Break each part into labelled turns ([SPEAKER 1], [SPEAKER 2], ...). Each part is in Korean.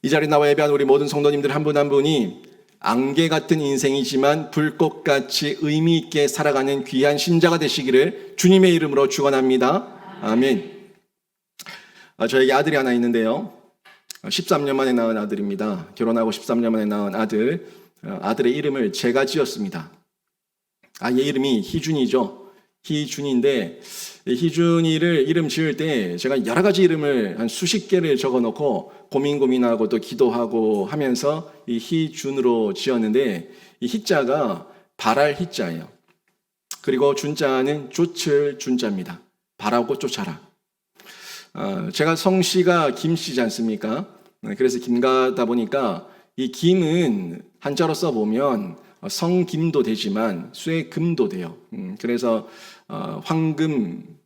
[SPEAKER 1] 이 자리에 나와 예배한 우리 모든 성도님들 한 분 한 분이 안개 같은 인생이지만 불꽃같이 의미 있게 살아가는 귀한 신자가 되시기를 주님의 이름으로 축원합니다. 아멘. 저에게 아들이 하나 있는데요. 13년 만에 낳은 아들입니다. 결혼하고 13년 만에 낳은 아들. 아들의 이름을 제가 지었습니다. 얘 이름이 희준이죠. 희준인데 희준이를 이름 지을 때 제가 여러 가지 이름을 한 수십 개를 적어놓고 고민하고 또 기도하고 하면서 이 희준으로 지었는데 이 희자가 바랄 희자예요. 그리고 준자는 쫓을 준자입니다. 바라고 쫓아라. 제가 성씨가 김씨지 않습니까? 그래서 김가다 보니까 이 김은 한자로 써보면 성김도 되지만 쇠금도 돼요. 그래서 황금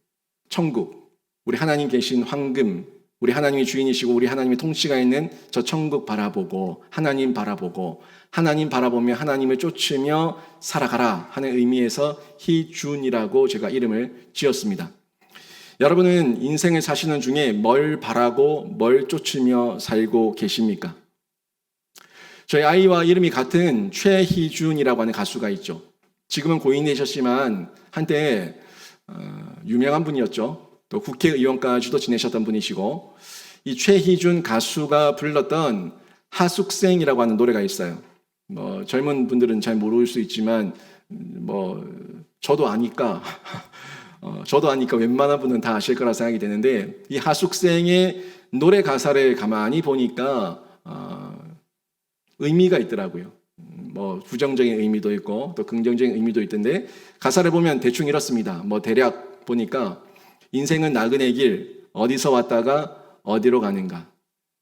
[SPEAKER 1] 천국, 우리 하나님 계신 황금, 우리 하나님이 주인이시고 우리 하나님의 통치가 있는 저 천국 바라보고 하나님 바라보고 하나님 바라보며 하나님을 쫓으며 살아가라 하는 의미에서 희준이라고 제가 이름을 지었습니다. 여러분은 인생을 사시는 중에 뭘 바라고 뭘 쫓으며 살고 계십니까? 저희 아이와 이름이 같은 최희준이라고 하는 가수가 있죠. 지금은 고인이 되셨지만 한때 유명한 분이었죠. 또 국회의원까지도 지내셨던 분이시고 이 최희준 가수가 불렀던 하숙생이라고 하는 노래가 있어요. 젊은 분들은 잘 모를 수 있지만 저도 아니까 웬만한 분은 다 아실 거라 생각이 되는데 이 하숙생의 노래 가사를 가만히 보니까 의미가 있더라고요. 부정적인 의미도 있고 또 긍정적인 의미도 있던데 가사를 보면 대충 이렇습니다. 대략 보니까 인생은 나그네 길 어디서 왔다가 어디로 가는가.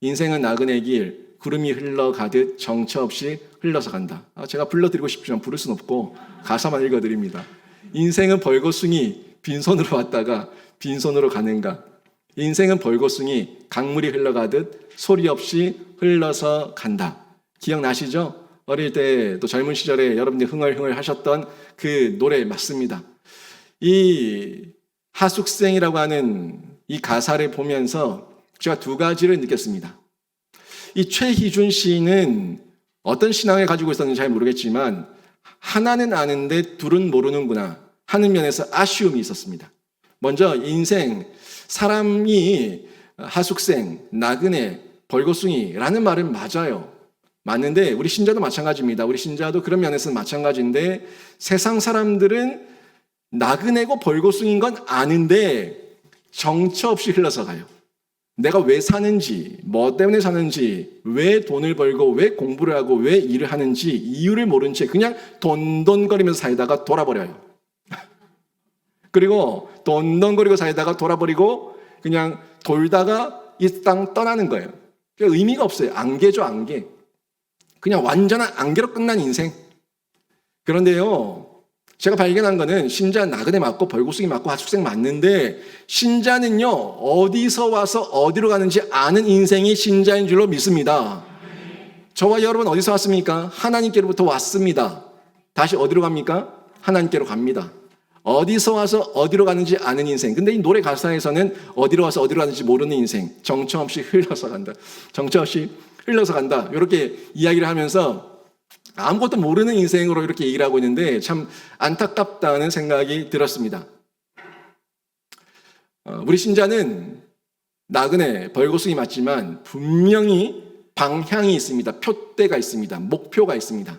[SPEAKER 1] 인생은 나그네 길 구름이 흘러가듯 정처 없이 흘러서 간다. 제가 불러드리고 싶지만 부를 순 없고 가사만 읽어드립니다. 인생은 벌거숭이 빈손으로 왔다가 빈손으로 가는가. 인생은 벌거숭이 강물이 흘러가듯 소리 없이 흘러서 간다. 기억나시죠? 어릴 때 또 젊은 시절에 여러분들이 흥얼흥얼 하셨던 그 노래 맞습니다. 이 하숙생이라고 하는 이 가사를 보면서 제가 두 가지를 느꼈습니다. 이 최희준 씨는 어떤 신앙을 가지고 있었는지 잘 모르겠지만 하나는 아는데 둘은 모르는구나 하는 면에서 아쉬움이 있었습니다. 먼저 인생, 사람이 하숙생, 나그네, 벌거숭이라는 말은 맞아요. 맞는데 우리 신자도 마찬가지입니다. 우리 신자도 그런 면에서는 마찬가지인데 세상 사람들은 나그네고 벌거숭인 건 아는데 정처 없이 흘러서 가요. 내가 왜 사는지, 뭐 때문에 사는지, 왜 돈을 벌고 왜 공부를 하고 왜 일을 하는지 이유를 모른 채 그냥 돈돈거리면서 살다가 돌아버려요. 그리고 돈돈거리고 살다가 돌아버리고 그냥 돌다가 이 땅 떠나는 거예요. 그러니까 의미가 없어요. 안개죠, 안개. 그냥 완전한 안개로 끝난 인생. 그런데요, 제가 발견한 거는 신자 나그네 맞고 벌거숭이 맞고 하숙생 맞는데 신자는요, 어디서 와서 어디로 가는지 아는 인생이 신자인 줄로 믿습니다. 저와 여러분 어디서 왔습니까? 하나님께로부터 왔습니다. 다시 어디로 갑니까? 하나님께로 갑니다. 어디서 와서 어디로 가는지 아는 인생. 근데 이 노래 가사에서는 어디로 와서 어디로 가는지 모르는 인생. 정처 없이 흘러서 간다. 정처 없이 흘러서 간다. 이렇게 이야기를 하면서 아무것도 모르는 인생으로 이렇게 얘기를 하고 있는데 참 안타깝다는 생각이 들었습니다. 우리 신자는 나그네, 벌거숭이 맞지만 분명히 방향이 있습니다. 표대가 있습니다. 목표가 있습니다.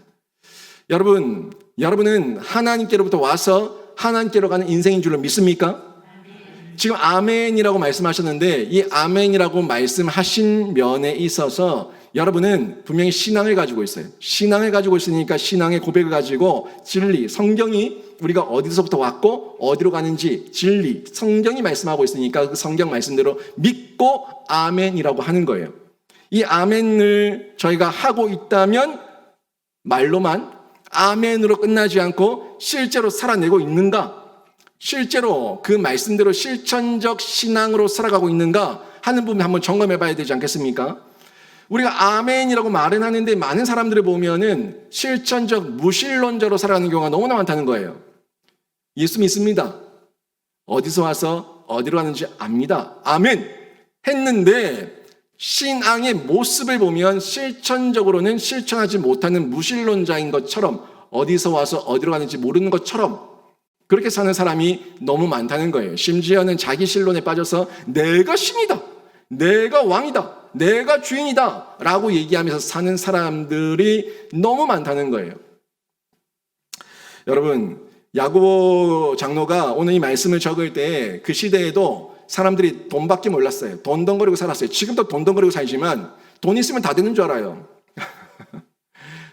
[SPEAKER 1] 여러분은 하나님께로부터 와서 하나님께로 가는 인생인 줄로 믿습니까? 지금 아멘이라고 말씀하셨는데 이 아멘이라고 말씀하신 면에 있어서 여러분은 분명히 신앙을 가지고 있어요. 신앙을 가지고 있으니까 신앙의 고백을 가지고 진리, 성경이 우리가 어디서부터 왔고 어디로 가는지 진리, 성경이 말씀하고 있으니까 그 성경 말씀대로 믿고 아멘이라고 하는 거예요. 이 아멘을 저희가 하고 있다면 말로만 아멘으로 끝나지 않고 실제로 살아내고 있는가? 실제로 그 말씀대로 실천적 신앙으로 살아가고 있는가 하는 부분 한번 점검해 봐야 되지 않겠습니까? 우리가 아멘이라고 말은 하는데 많은 사람들을 보면은 실천적 무신론자로 살아가는 경우가 너무나 많다는 거예요. 예수 믿습니다. 어디서 와서 어디로 가는지 압니다. 아멘 했는데 신앙의 모습을 보면 실천적으로는 실천하지 못하는 무신론자인 것처럼, 어디서 와서 어디로 가는지 모르는 것처럼 그렇게 사는 사람이 너무 많다는 거예요. 심지어는 자기 신론에 빠져서 내가 신이다, 내가 왕이다, 내가 주인이다 라고 얘기하면서 사는 사람들이 너무 많다는 거예요. 여러분, 야고보 장로가 오늘 이 말씀을 적을 때 그 시대에도 사람들이 돈밖에 몰랐어요. 돈덩거리고 살았어요. 지금도 돈덩거리고 살지만 돈 있으면 다 되는 줄 알아요.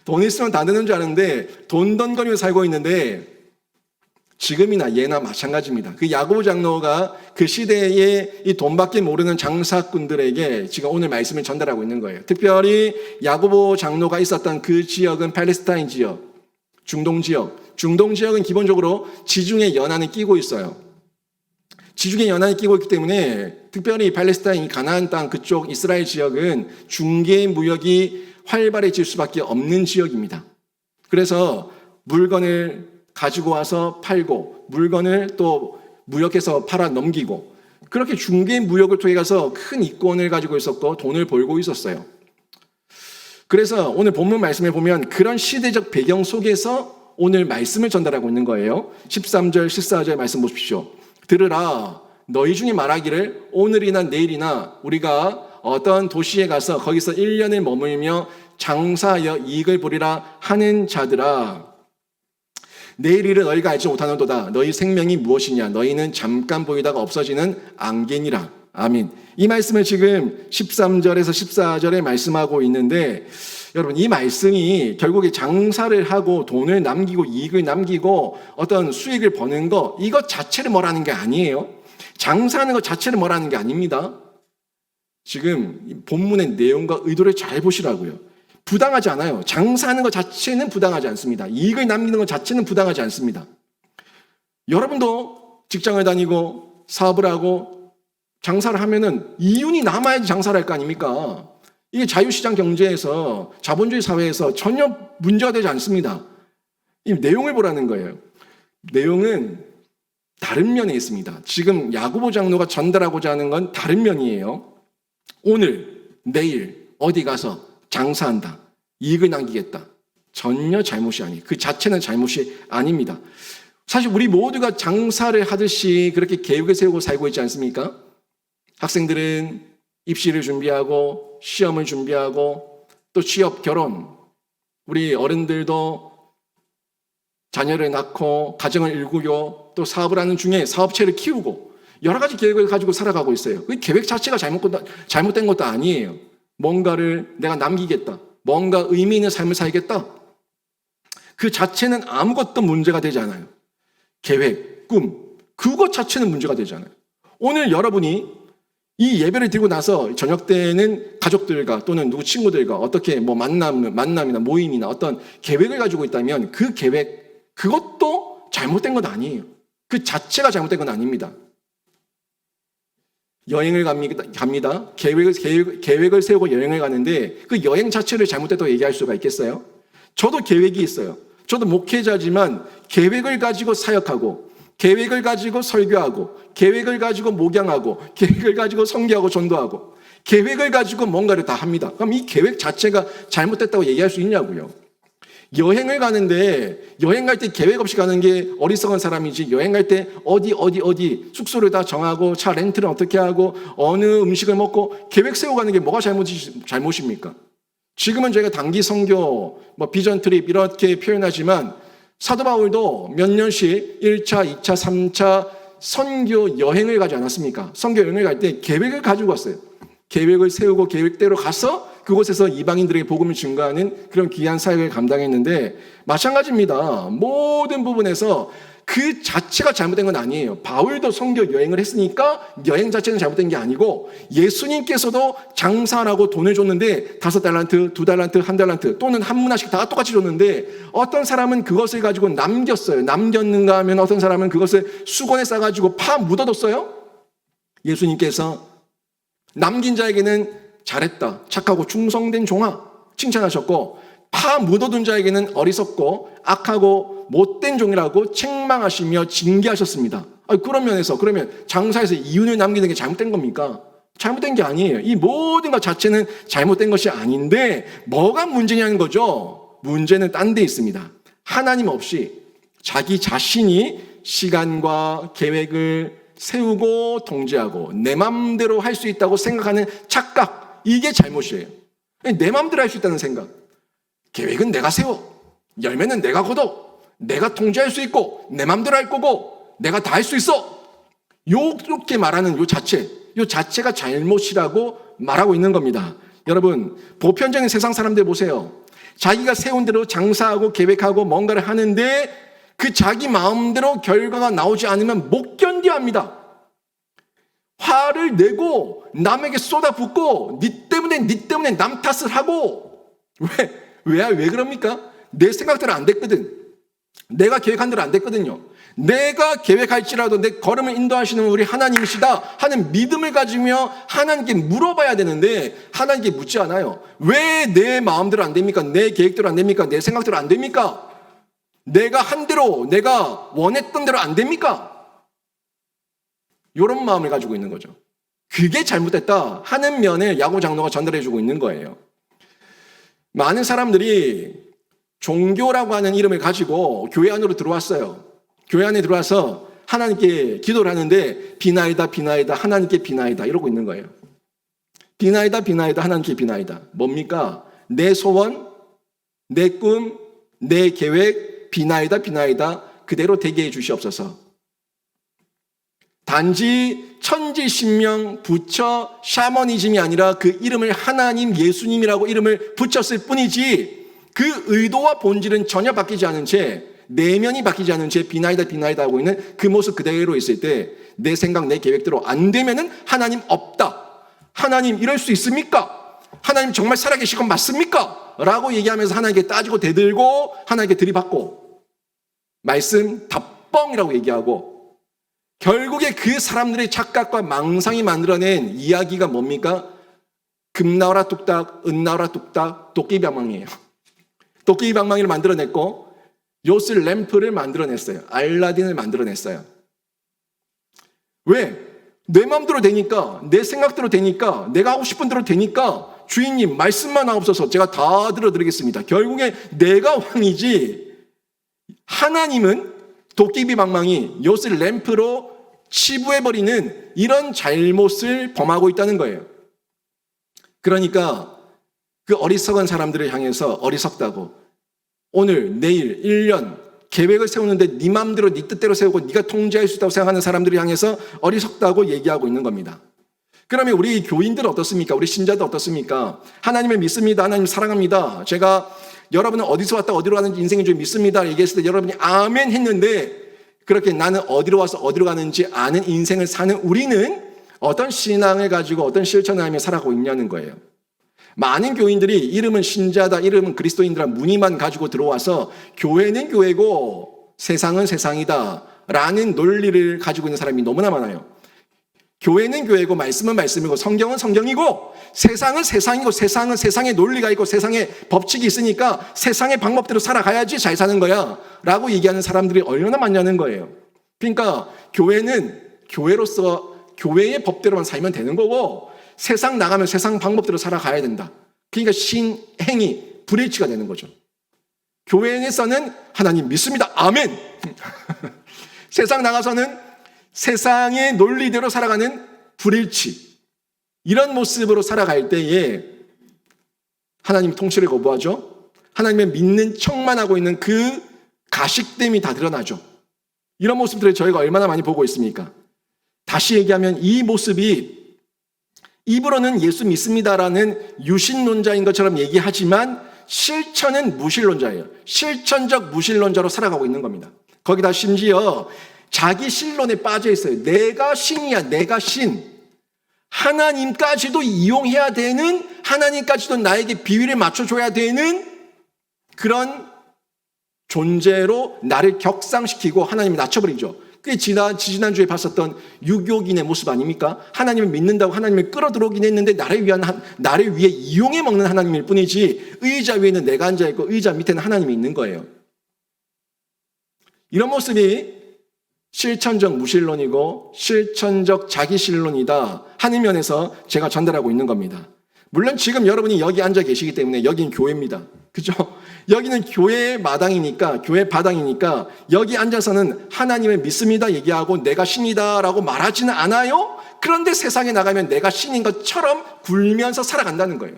[SPEAKER 1] 돈 있으면 다 되는 줄 아는데 돈덩거리고 살고 있는데, 지금이나 예나 마찬가지입니다. 그 야고보 장로가 그 시대에 이 돈밖에 모르는 장사꾼들에게 지금 오늘 말씀을 전달하고 있는 거예요. 특별히 야고보 장로가 있었던 그 지역은 팔레스타인 지역, 중동 지역. 중동 지역은 기본적으로 지중해 연안에 끼고 있어요. 지중해 연안에 끼고 있기 때문에 특별히 팔레스타인 가나안 땅 그쪽 이스라엘 지역은 중개 무역이 활발해질 수밖에 없는 지역입니다. 그래서 물건을 가지고 와서 팔고 물건을 또 무역해서 팔아 넘기고, 그렇게 중개 무역을 통해 가서 큰 이권을 가지고 있었고 돈을 벌고 있었어요. 그래서 오늘 본문 말씀에 보면 그런 시대적 배경 속에서 오늘 말씀을 전달하고 있는 거예요. 13절, 14절 말씀 보십시오. 들으라, 너희 중에 말하기를 오늘이나 내일이나 우리가 어떤 도시에 가서 거기서 1년을 머물며 장사하여 이익을 보리라 하는 자들아, 내일 일을 너희가 알지 못하는도다. 너희 생명이 무엇이냐? 너희는 잠깐 보이다가 없어지는 안개니라. 아멘. 이 말씀을 지금 13절에서 14절에 말씀하고 있는데, 여러분, 이 말씀이 결국에 장사를 하고 돈을 남기고 이익을 남기고 어떤 수익을 버는 거, 이것 자체를 뭐라는 게 아니에요. 장사하는 것 자체를 뭐라는 게 아닙니다. 지금 본문의 내용과 의도를 잘 보시라고요. 부당하지 않아요. 장사하는 것 자체는 부당하지 않습니다. 이익을 남기는 것 자체는 부당하지 않습니다. 여러분도 직장을 다니고 사업을 하고 장사를 하면은 이윤이 남아야지 장사를 할 거 아닙니까? 이게 자유시장 경제에서, 자본주의 사회에서 전혀 문제가 되지 않습니다. 이 내용을 보라는 거예요. 내용은 다른 면에 있습니다. 지금 야고보 장로가 전달하고자 하는 건 다른 면이에요. 오늘, 내일 어디 가서 장사한다, 이익을 남기겠다, 전혀 잘못이 아니에요. 그 자체는 잘못이 아닙니다. 사실 우리 모두가 장사를 하듯이 그렇게 계획을 세우고 살고 있지 않습니까? 학생들은 입시를 준비하고 시험을 준비하고 또 취업, 결혼, 우리 어른들도 자녀를 낳고 가정을 일구고 또 사업을 하는 중에 사업체를 키우고 여러 가지 계획을 가지고 살아가고 있어요. 그 계획 자체가 잘못된 것도 아니에요. 뭔가를 내가 남기겠다, 뭔가 의미 있는 삶을 살겠다, 그 자체는 아무것도 문제가 되지 않아요. 계획, 꿈, 그것 자체는 문제가 되지 않아요. 오늘 여러분이 이 예배를 드리고 나서 저녁 때는 가족들과 또는 누구 친구들과 어떻게 뭐 만남이나 모임이나 어떤 계획을 가지고 있다면 그 계획, 그것도 잘못된 건 아니에요. 그 자체가 잘못된 건 아닙니다. 여행을 갑니다. 계획을 세우고 여행을 가는데 그 여행 자체를 잘못됐다고 얘기할 수가 있겠어요? 저도 계획이 있어요. 저도 목회자지만 계획을 가지고 사역하고, 계획을 가지고 설교하고, 계획을 가지고 목양하고, 계획을 가지고 선교하고 전도하고, 계획을 가지고 뭔가를 다 합니다. 그럼 이 계획 자체가 잘못됐다고 얘기할 수 있냐고요. 여행을 가는데 여행 갈 때 계획 없이 가는 게 어리석은 사람이지, 여행 갈 때 어디 숙소를 다 정하고 차 렌트를 어떻게 하고 어느 음식을 먹고 계획 세우고 가는 게 뭐가 잘못입니까? 지금은 저희가 단기 선교, 비전 트립 이렇게 표현하지만 사도 바울도 몇 년씩 1차, 2차, 3차 선교 여행을 가지 않았습니까? 선교 여행을 갈 때 계획을 가지고 갔어요. 계획을 세우고 계획대로 가서 그곳에서 이방인들에게 복음을 증거하는 그런 귀한 사역을 감당했는데, 마찬가지입니다. 모든 부분에서 그 자체가 잘못된 건 아니에요. 바울도 선교 여행을 했으니까 여행 자체는 잘못된 게 아니고, 예수님께서도 장사라고 돈을 줬는데 5달란트, 2달란트, 1달란트 또는 한 문화씩 다 똑같이 줬는데 어떤 사람은 그것을 가지고 남겼어요. 남겼는가 하면 어떤 사람은 그것을 수건에 싸가지고 파 묻어뒀어요. 예수님께서 남긴 자에게는 잘했다, 착하고 충성된 종아 칭찬하셨고, 파 묻어둔 자에게는 어리석고 악하고 못된 종이라고 책망하시며 징계하셨습니다. 그런 면에서 그러면 장사에서 이윤을 남기는 게 잘못된 겁니까? 잘못된 게 아니에요. 이 모든 것 자체는 잘못된 것이 아닌데 뭐가 문제냐는 거죠. 문제는 딴 데 있습니다. 하나님 없이 자기 자신이 시간과 계획을 세우고 통제하고 내 맘대로 할 수 있다고 생각하는 착각, 이게 잘못이에요. 내 맘대로 할 수 있다는 생각. 계획은 내가 세워, 열매는 내가 거둬, 내가 통제할 수 있고 내 맘대로 할 거고 내가 다 할 수 있어. 이렇게 말하는 요 자체가 잘못이라고 말하고 있는 겁니다. 여러분, 보편적인 세상 사람들 보세요. 자기가 세운 대로 장사하고 계획하고 뭔가를 하는데 그 자기 마음대로 결과가 나오지 않으면 못 견뎌합니다. 화를 내고 남에게 쏟아붓고 니 때문에 남 탓을 하고. 왜 그럽니까? 내 생각대로 안 됐거든. 내가 계획한 대로 안 됐거든요. 내가 계획할지라도 내 걸음을 인도하시는 우리 하나님이시다 하는 믿음을 가지며 하나님께 물어봐야 되는데 하나님께 묻지 않아요. 왜 내 마음대로 안 됩니까? 내 계획대로 안 됩니까? 내 생각대로 안 됩니까? 내가 한 대로, 내가 원했던 대로 안 됩니까? 이런 마음을 가지고 있는 거죠. 그게 잘못됐다 하는 면을 야고 장로가 전달해주고 있는 거예요. 많은 사람들이 종교라고 하는 이름을 가지고 교회 안으로 들어왔어요. 교회 안에 들어와서 하나님께 기도를 하는데 비나이다 하나님께 비나이다 이러고 있는 거예요. 비나이다 하나님께 비나이다. 뭡니까? 내 소원, 내 꿈, 내 계획 비나이다 그대로 되게 해 주시옵소서. 단지 천지신명, 부처, 샤머니즘이 아니라 그 이름을 하나님, 예수님이라고 이름을 붙였을 뿐이지 그 의도와 본질은 전혀 바뀌지 않은 채, 내면이 바뀌지 않은 채 비나이다 하고 있는 그 모습 그대로 있을 때 내 생각, 내 계획대로 안 되면은 하나님 없다. 하나님 이럴 수 있습니까? 하나님 정말 살아계신 건 맞습니까? 라고 얘기하면서 하나님께 따지고 대들고 하나님께 들이받고 말씀 답뻥이라고 얘기하고 결국에 그 사람들의 착각과 망상이 만들어낸 이야기가 뭡니까? 금 나와라 뚝딱, 은 나와라 뚝딱, 도깨비 방망이에요. 도깨비 방망이를 만들어냈고 요술 램프를 만들어냈어요. 알라딘을 만들어냈어요. 왜? 내 마음대로 되니까, 내 생각대로 되니까, 내가 하고 싶은 대로 되니까 주인님 말씀만 하옵소서 제가 다 들어드리겠습니다. 결국에 내가 왕이지 하나님은 도깨비 방망이, 요술 램프로 치부해버리는 이런 잘못을 범하고 있다는 거예요. 그러니까 그 어리석은 사람들을 향해서 어리석다고 오늘, 내일, 1년 계획을 세우는데 네 마음대로 네 뜻대로 세우고 네가 통제할 수 있다고 생각하는 사람들을 향해서 어리석다고 얘기하고 있는 겁니다. 그러면 우리 교인들은 어떻습니까? 우리 신자들 어떻습니까? 하나님을 믿습니다. 하나님 사랑합니다. 제가 여러분은 어디서 왔다 어디로 가는지 인생인 줄 믿습니다. 얘기했을 때 여러분이 아멘 했는데 그렇게 나는 어디로 와서 어디로 가는지 아는 인생을 사는 우리는 어떤 신앙을 가지고 어떤 실천을 하며 살아가고 있냐는 거예요. 많은 교인들이 이름은 신자다, 이름은 그리스도인이라 무늬만 가지고 들어와서 교회는 교회고 세상은 세상이다 라는 논리를 가지고 있는 사람이 너무나 많아요. 교회는 교회고 말씀은 말씀이고 성경은 성경이고 세상은 세상이고 세상은 세상의 논리가 있고 세상의 법칙이 있으니까 세상의 방법대로 살아가야지 잘 사는 거야 라고 얘기하는 사람들이 얼마나 많냐는 거예요. 그러니까 교회는 교회로서 교회의 법대로만 살면 되는 거고 세상 나가면 세상 방법대로 살아가야 된다. 그러니까 신행이 불일치가 되는 거죠. 교회에서는 하나님 믿습니다. 아멘. 세상 나가서는 세상의 논리대로 살아가는 불일치. 이런 모습으로 살아갈 때에 하나님 통치를 거부하죠. 하나님을 믿는 척만 하고 있는 그 가식됨이 다 드러나죠. 이런 모습들을 저희가 얼마나 많이 보고 있습니까? 다시 얘기하면 이 모습이 입으로는 예수 믿습니다라는 유신론자인 것처럼 얘기하지만 실천은 무신론자예요. 실천적 무신론자로 살아가고 있는 겁니다. 거기다 심지어 자기 신론에 빠져 있어요. 내가 신이야, 내가 신. 하나님까지도 이용해야 되는, 하나님까지도 나에게 비위를 맞춰줘야 되는 그런 존재로 나를 격상시키고 하나님을 낮춰버리죠. 그게 지난주에 봤었던 유교인의 모습 아닙니까? 하나님을 믿는다고 하나님을 끌어들어오긴 했는데 나를 위해 이용해 먹는 하나님일 뿐이지 의자 위에는 내가 앉아있고 의자 밑에는 하나님이 있는 거예요. 이런 모습이 실천적 무신론이고 실천적 자기신론이다 하는 면에서 제가 전달하고 있는 겁니다. 물론 지금 여러분이 여기 앉아 계시기 때문에 여기는 교회입니다. 그죠? 여기는 교회 마당이니까, 교회 바당이니까 여기 앉아서는 하나님을 믿습니다 얘기하고 내가 신이다라고 말하지는 않아요. 그런데 세상에 나가면 내가 신인 것처럼 굴면서 살아간다는 거예요.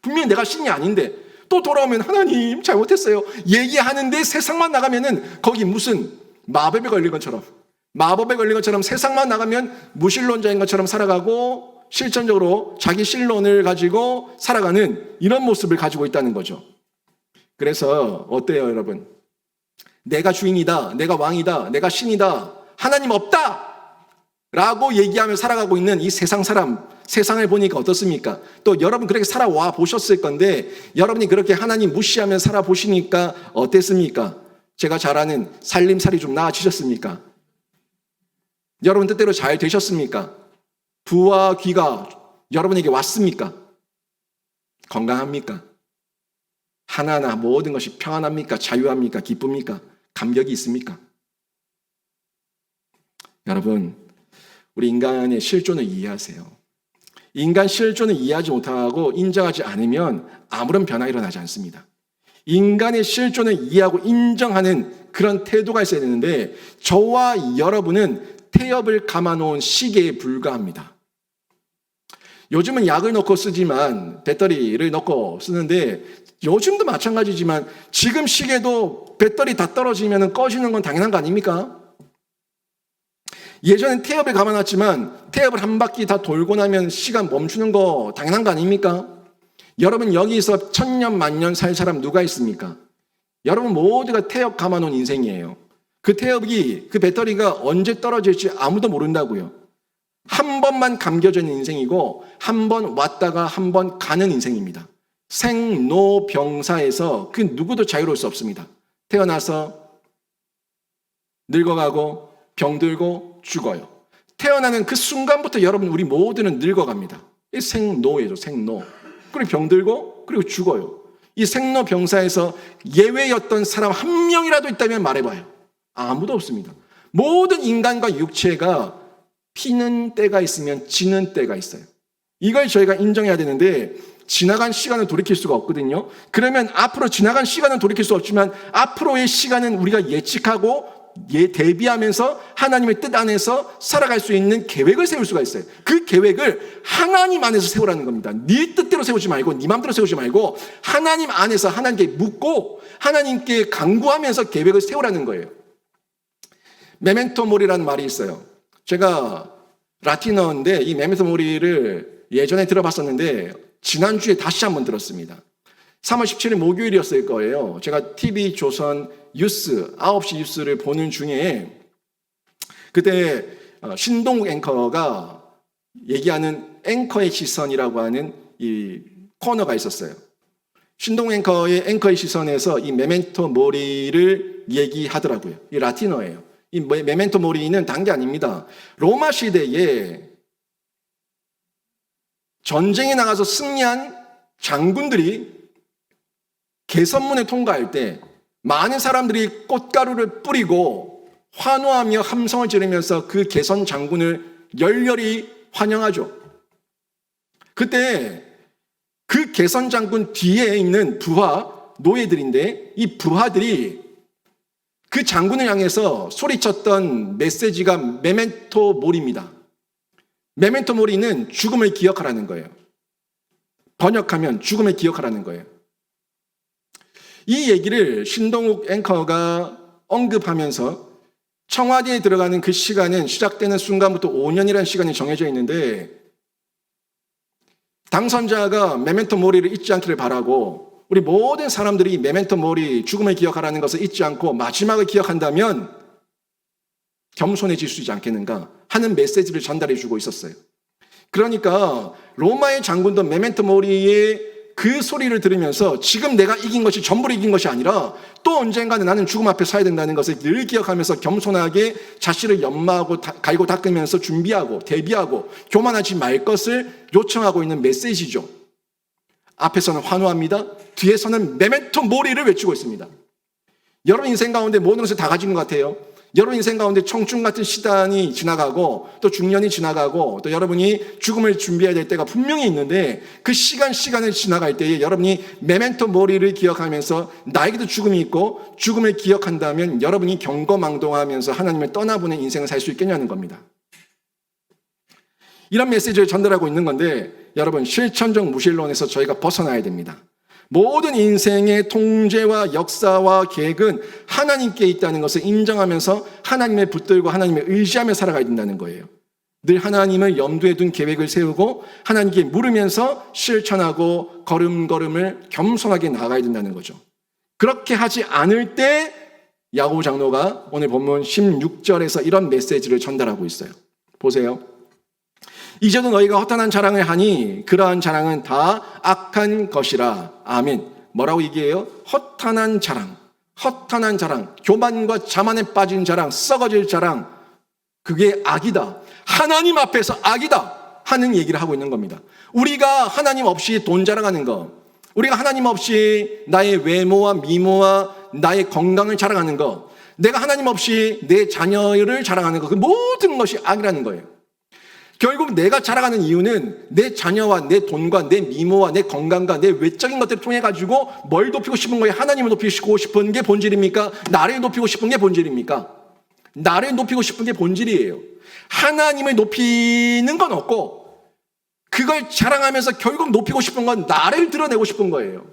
[SPEAKER 1] 분명히 내가 신이 아닌데 또 돌아오면 하나님 잘못했어요 얘기하는데 세상만 나가면은 거기 무슨 마법에 걸린 것처럼 세상만 나가면 무신론자인 것처럼 살아가고 실천적으로 자기 신론을 가지고 살아가는 이런 모습을 가지고 있다는 거죠. 그래서 어때요, 여러분? 내가 주인이다, 내가 왕이다, 내가 신이다, 하나님 없다 라고 얘기하며 살아가고 있는 이 세상 사람, 세상을 보니까 어떻습니까? 또 여러분 그렇게 살아와 보셨을 건데 여러분이 그렇게 하나님 무시하며 살아보시니까 어땠습니까? 제가 잘 아는 살림살이 좀 나아지셨습니까? 여러분 뜻대로 잘 되셨습니까? 부와 귀가 여러분에게 왔습니까? 건강합니까? 하나하나 모든 것이 평안합니까? 자유합니까? 기쁩니까? 감격이 있습니까? 여러분, 우리 인간의 실존을 이해하세요. 인간 실존을 이해하지 못하고 인정하지 않으면 아무런 변화가 일어나지 않습니다. 인간의 실존을 이해하고 인정하는 그런 태도가 있어야 되는데 저와 여러분은 태엽을 감아놓은 시계에 불과합니다. 요즘은 약을 넣고 쓰지만 배터리를 넣고 쓰는데 요즘도 마찬가지지만 지금 시계도 배터리 다 떨어지면 꺼지는 건 당연한 거 아닙니까? 예전엔 태엽을 감아놨지만 태엽을 한 바퀴 다 돌고 나면 시간 멈추는 거 당연한 거 아닙니까? 여러분 여기서 천년 만년 살 사람 누가 있습니까? 여러분 모두가 태엽 감아놓은 인생이에요. 그 태엽이 그 배터리가 언제 떨어질지 아무도 모른다고요. 한 번만 감겨져 있는 인생이고 한 번 왔다가 한 번 가는 인생입니다. 생로병사에서 그 누구도 자유로울 수 없습니다. 태어나서 늙어가고 병들고 죽어요. 태어나는 그 순간부터 여러분 우리 모두는 늙어갑니다. 이 생노예죠. 생노. 그리고 병들고 그리고 죽어요. 이 생로병사에서 예외였던 사람 한 명이라도 있다면 말해봐요. 아무도 없습니다. 모든 인간과 육체가 피는 때가 있으면 지는 때가 있어요. 이걸 저희가 인정해야 되는데 지나간 시간을 돌이킬 수가 없거든요. 그러면 앞으로 지나간 시간은 돌이킬 수 없지만 앞으로의 시간은 우리가 예측하고 대비하면서 하나님의 뜻 안에서 살아갈 수 있는 계획을 세울 수가 있어요. 그 계획을 하나님 안에서 세우라는 겁니다. 네 뜻대로 세우지 말고 네 마음대로 세우지 말고 하나님 안에서 하나님께 묻고 하나님께 간구하면서 계획을 세우라는 거예요. 메멘토 모리라는 말이 있어요. 제가 라틴어인데 이 메멘토 모리를 예전에 들어봤었는데 지난주에 다시 한번 들었습니다. 3월 17일 목요일이었을 거예요. 제가 TV조선 뉴스 9시 뉴스를 보는 중에 그때 신동욱 앵커가 얘기하는 앵커의 시선이라고 하는 이 코너가 있었어요. 신동욱 앵커의 시선에서 이 메멘토 모리를 얘기하더라고요. 이 라틴어예요. 이 메멘토 모리는 단 게 아닙니다. 로마 시대에 전쟁에 나가서 승리한 장군들이 개선문을 통과할 때 많은 사람들이 꽃가루를 뿌리고 환호하며 함성을 지르면서 그 개선 장군을 열렬히 환영하죠. 그때 그 개선 장군 뒤에 있는 부하, 노예들인데 이 부하들이 그 장군을 향해서 소리쳤던 메시지가 메멘토 모리입니다. 메멘토 모리는 죽음을 기억하라는 거예요. 번역하면 죽음을 기억하라는 거예요. 이 얘기를 신동욱 앵커가 언급하면서 청와대에 들어가는 그 시간은 시작되는 순간부터 5년이라는 시간이 정해져 있는데 당선자가 메멘토 모리를 잊지 않기를 바라고 우리 모든 사람들이 메멘토 모리, 죽음을 기억하라는 것을 잊지 않고 마지막을 기억한다면 겸손해질 수 있지 않겠는가 하는 메시지를 전달해 주고 있었어요. 그러니까 로마의 장군도 메멘토 모리의 그 소리를 들으면서 지금 내가 이긴 것이 전부를 이긴 것이 아니라 또 언젠가는 나는 죽음 앞에 서야 된다는 것을 늘 기억하면서 겸손하게 자신을 연마하고 갈고 닦으면서 준비하고 대비하고 교만하지 말 것을 요청하고 있는 메시지죠. 앞에서는 환호합니다. 뒤에서는 메멘토 모리를 외치고 있습니다. 여러분 인생 가운데 모든 것을 다 가진 것 같아요. 여러분 인생 가운데 청춘 같은 시간이 지나가고 또 중년이 지나가고 또 여러분이 죽음을 준비해야 될 때가 분명히 있는데 그 시간을 지나갈 때에 여러분이 메멘토 모리를 기억하면서 나에게도 죽음이 있고 죽음을 기억한다면 여러분이 경거망동하면서 하나님을 떠나보낸 인생을 살 수 있겠냐는 겁니다. 이런 메시지를 전달하고 있는 건데 여러분 실천적 무신론에서 저희가 벗어나야 됩니다. 모든 인생의 통제와 역사와 계획은 하나님께 있다는 것을 인정하면서 하나님의 붙들고 하나님의 의지하며 살아가야 된다는 거예요. 늘 하나님을 염두에 둔 계획을 세우고 하나님께 물으면서 실천하고 걸음걸음을 겸손하게 나아가야 된다는 거죠. 그렇게 하지 않을 때 야고보 장로가 오늘 본문 16절에서 이런 메시지를 전달하고 있어요. 보세요. 이제도 너희가 허탄한 자랑을 하니 그러한 자랑은 다 악한 것이라. 아멘. 뭐라고 얘기해요? 허탄한 자랑, 교만과 자만에 빠진 자랑, 썩어질 자랑, 그게 악이다. 하나님 앞에서 악이다 하는 얘기를 하고 있는 겁니다. 우리가 하나님 없이 돈 자랑하는 거, 우리가 하나님 없이 나의 외모와 미모와 나의 건강을 자랑하는 거, 내가 하나님 없이 내 자녀를 자랑하는 거, 그 모든 것이 악이라는 거예요. 결국 내가 자랑하는 이유는 내 자녀와 내 돈과 내 미모와 내 건강과 내 외적인 것들을 통해 가지고 뭘 높이고 싶은 거예요? 하나님을 높이고 싶은 게 본질입니까? 나를 높이고 싶은 게 본질입니까? 나를 높이고 싶은 게 본질이에요. 하나님을 높이는 건 없고 그걸 자랑하면서 결국 높이고 싶은 건 나를 드러내고 싶은 거예요.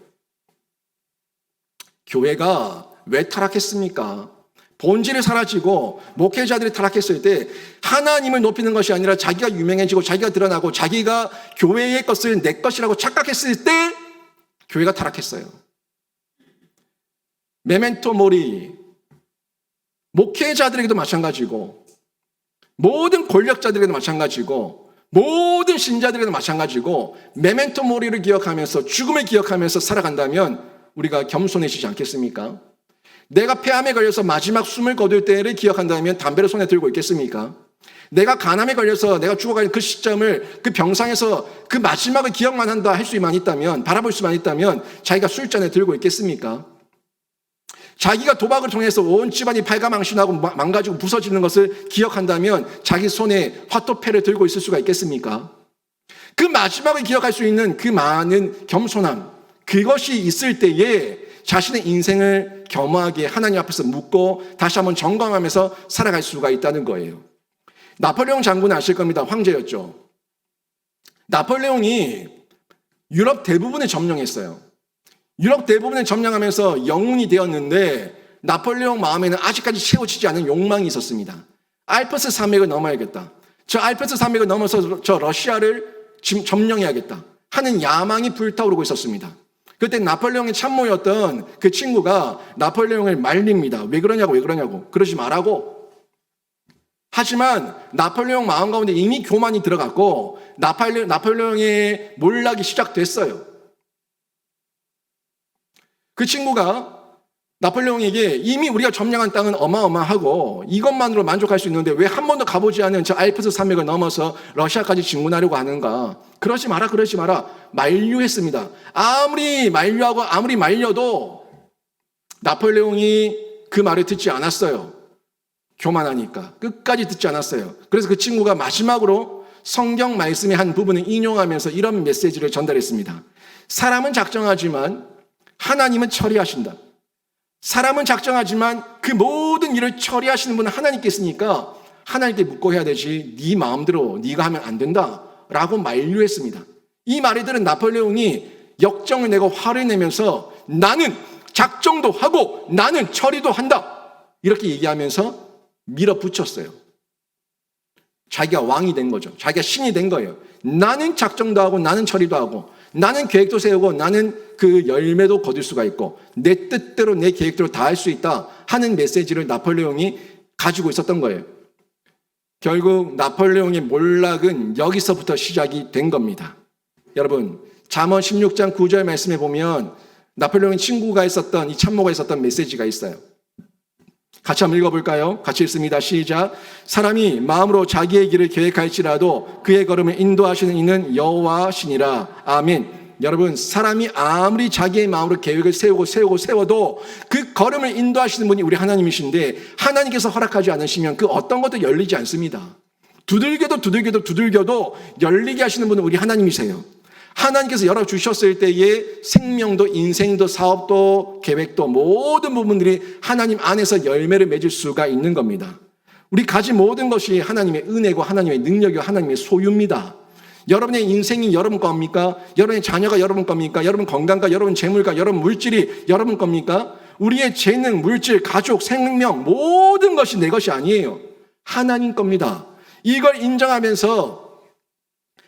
[SPEAKER 1] 교회가 왜 타락했습니까? 본질이 사라지고 목회자들이 타락했을 때 하나님을 높이는 것이 아니라 자기가 유명해지고 자기가 드러나고 자기가 교회의 것을 내 것이라고 착각했을 때 교회가 타락했어요. 메멘토 모리, 목회자들에게도 마찬가지고 모든 권력자들에게도 마찬가지고 모든 신자들에게도 마찬가지고 메멘토 모리를 기억하면서 죽음을 기억하면서 살아간다면 우리가 겸손해지지 않겠습니까? 내가 폐암에 걸려서 마지막 숨을 거둘 때를 기억한다면 담배를 손에 들고 있겠습니까? 내가 간암에 걸려서 내가 죽어가는 그 시점을 그 병상에서 그 마지막을 기억만 한다 할 수만 있다면, 바라볼 수만 있다면 자기가 술잔에 들고 있겠습니까? 자기가 도박을 통해서 온 집안이 발가망신하고 망가지고 부서지는 것을 기억한다면 자기 손에 화토패를 들고 있을 수가 있겠습니까? 그 마지막을 기억할 수 있는 그 많은 겸손함, 그것이 있을 때에 자신의 인생을 겸허하게 하나님 앞에서 묻고 다시 한번 점검하면서 살아갈 수가 있다는 거예요. 나폴레옹 장군 아실 겁니다. 황제였죠. 나폴레옹이 유럽 대부분을 점령했어요. 유럽 대부분을 점령하면서 영웅이 되었는데 나폴레옹 마음에는 아직까지 채워지지 않은 욕망이 있었습니다. 알프스 산맥을 넘어야겠다. 저 알프스 산맥을 넘어서 저 러시아를 점령해야겠다 하는 야망이 불타오르고 있었습니다. 그때 나폴레옹의 참모였던 그 친구가 나폴레옹을 말립니다. 왜 그러냐고. 그러지 말라고. 하지만 나폴레옹 마음 가운데 이미 교만이 들어갔고 나폴레옹의 몰락이 시작됐어요. 그 친구가 나폴레옹에게 이미 우리가 점령한 땅은 어마어마하고 이것만으로 만족할 수 있는데 왜 한 번도 가보지 않은 저 알프스 산맥을 넘어서 러시아까지 진군하려고 하는가. 그러지 마라. 만류했습니다. 아무리 만류하고 아무리 말려도 나폴레옹이 그 말을 듣지 않았어요. 교만하니까 끝까지 듣지 않았어요. 그래서 그 친구가 마지막으로 성경 말씀의 한 부분을 인용하면서 이런 메시지를 전달했습니다. 사람은 작정하지만 하나님은 처리하신다. 사람은 작정하지만 그 모든 일을 처리하시는 분은 하나님께 있으니까 하나님께 묻고 해야 되지 네 마음대로 네가 하면 안 된다라고 만류했습니다. 이 말을 들은 나폴레옹이 역정을 내고 화를 내면서 나는 작정도 하고 나는 처리도 한다 이렇게 얘기하면서 밀어붙였어요. 자기가 왕이 된 거죠. 자기가 신이 된 거예요. 나는 작정도 하고 나는 처리도 하고 나는 계획도 세우고 나는 그 열매도 거둘 수가 있고 내 뜻대로 내 계획대로 다 할 수 있다 하는 메시지를 나폴레옹이 가지고 있었던 거예요. 결국 나폴레옹의 몰락은 여기서부터 시작이 된 겁니다. 여러분 잠언 16장 9절 말씀에 보면 나폴레옹의 친구가 있었던 이 참모가 있었던 메시지가 있어요. 같이 한번 읽어볼까요? 같이 읽습니다. 시작. 사람이 마음으로 자기의 길을 계획할지라도 그의 걸음을 인도하시는 이는 여호와시니라. 아멘. 여러분, 사람이 아무리 자기의 마음으로 계획을 세워도 그 걸음을 인도하시는 분이 우리 하나님이신데 하나님께서 허락하지 않으시면 그 어떤 것도 열리지 않습니다. 두들겨도 열리게 하시는 분은 우리 하나님이세요. 하나님께서 열어주셨을 때에 생명도 인생도 사업도 계획도 모든 부분들이 하나님 안에서 열매를 맺을 수가 있는 겁니다. 우리 가진 모든 것이 하나님의 은혜고 하나님의 능력이고 하나님의 소유입니다. 여러분의 인생이 여러분 겁니까? 여러분의 자녀가 여러분 겁니까? 여러분 건강과 여러분 재물과 여러분 물질이 여러분 겁니까? 우리의 재능, 물질, 가족, 생명 모든 것이 내 것이 아니에요. 하나님 겁니다. 이걸 인정하면서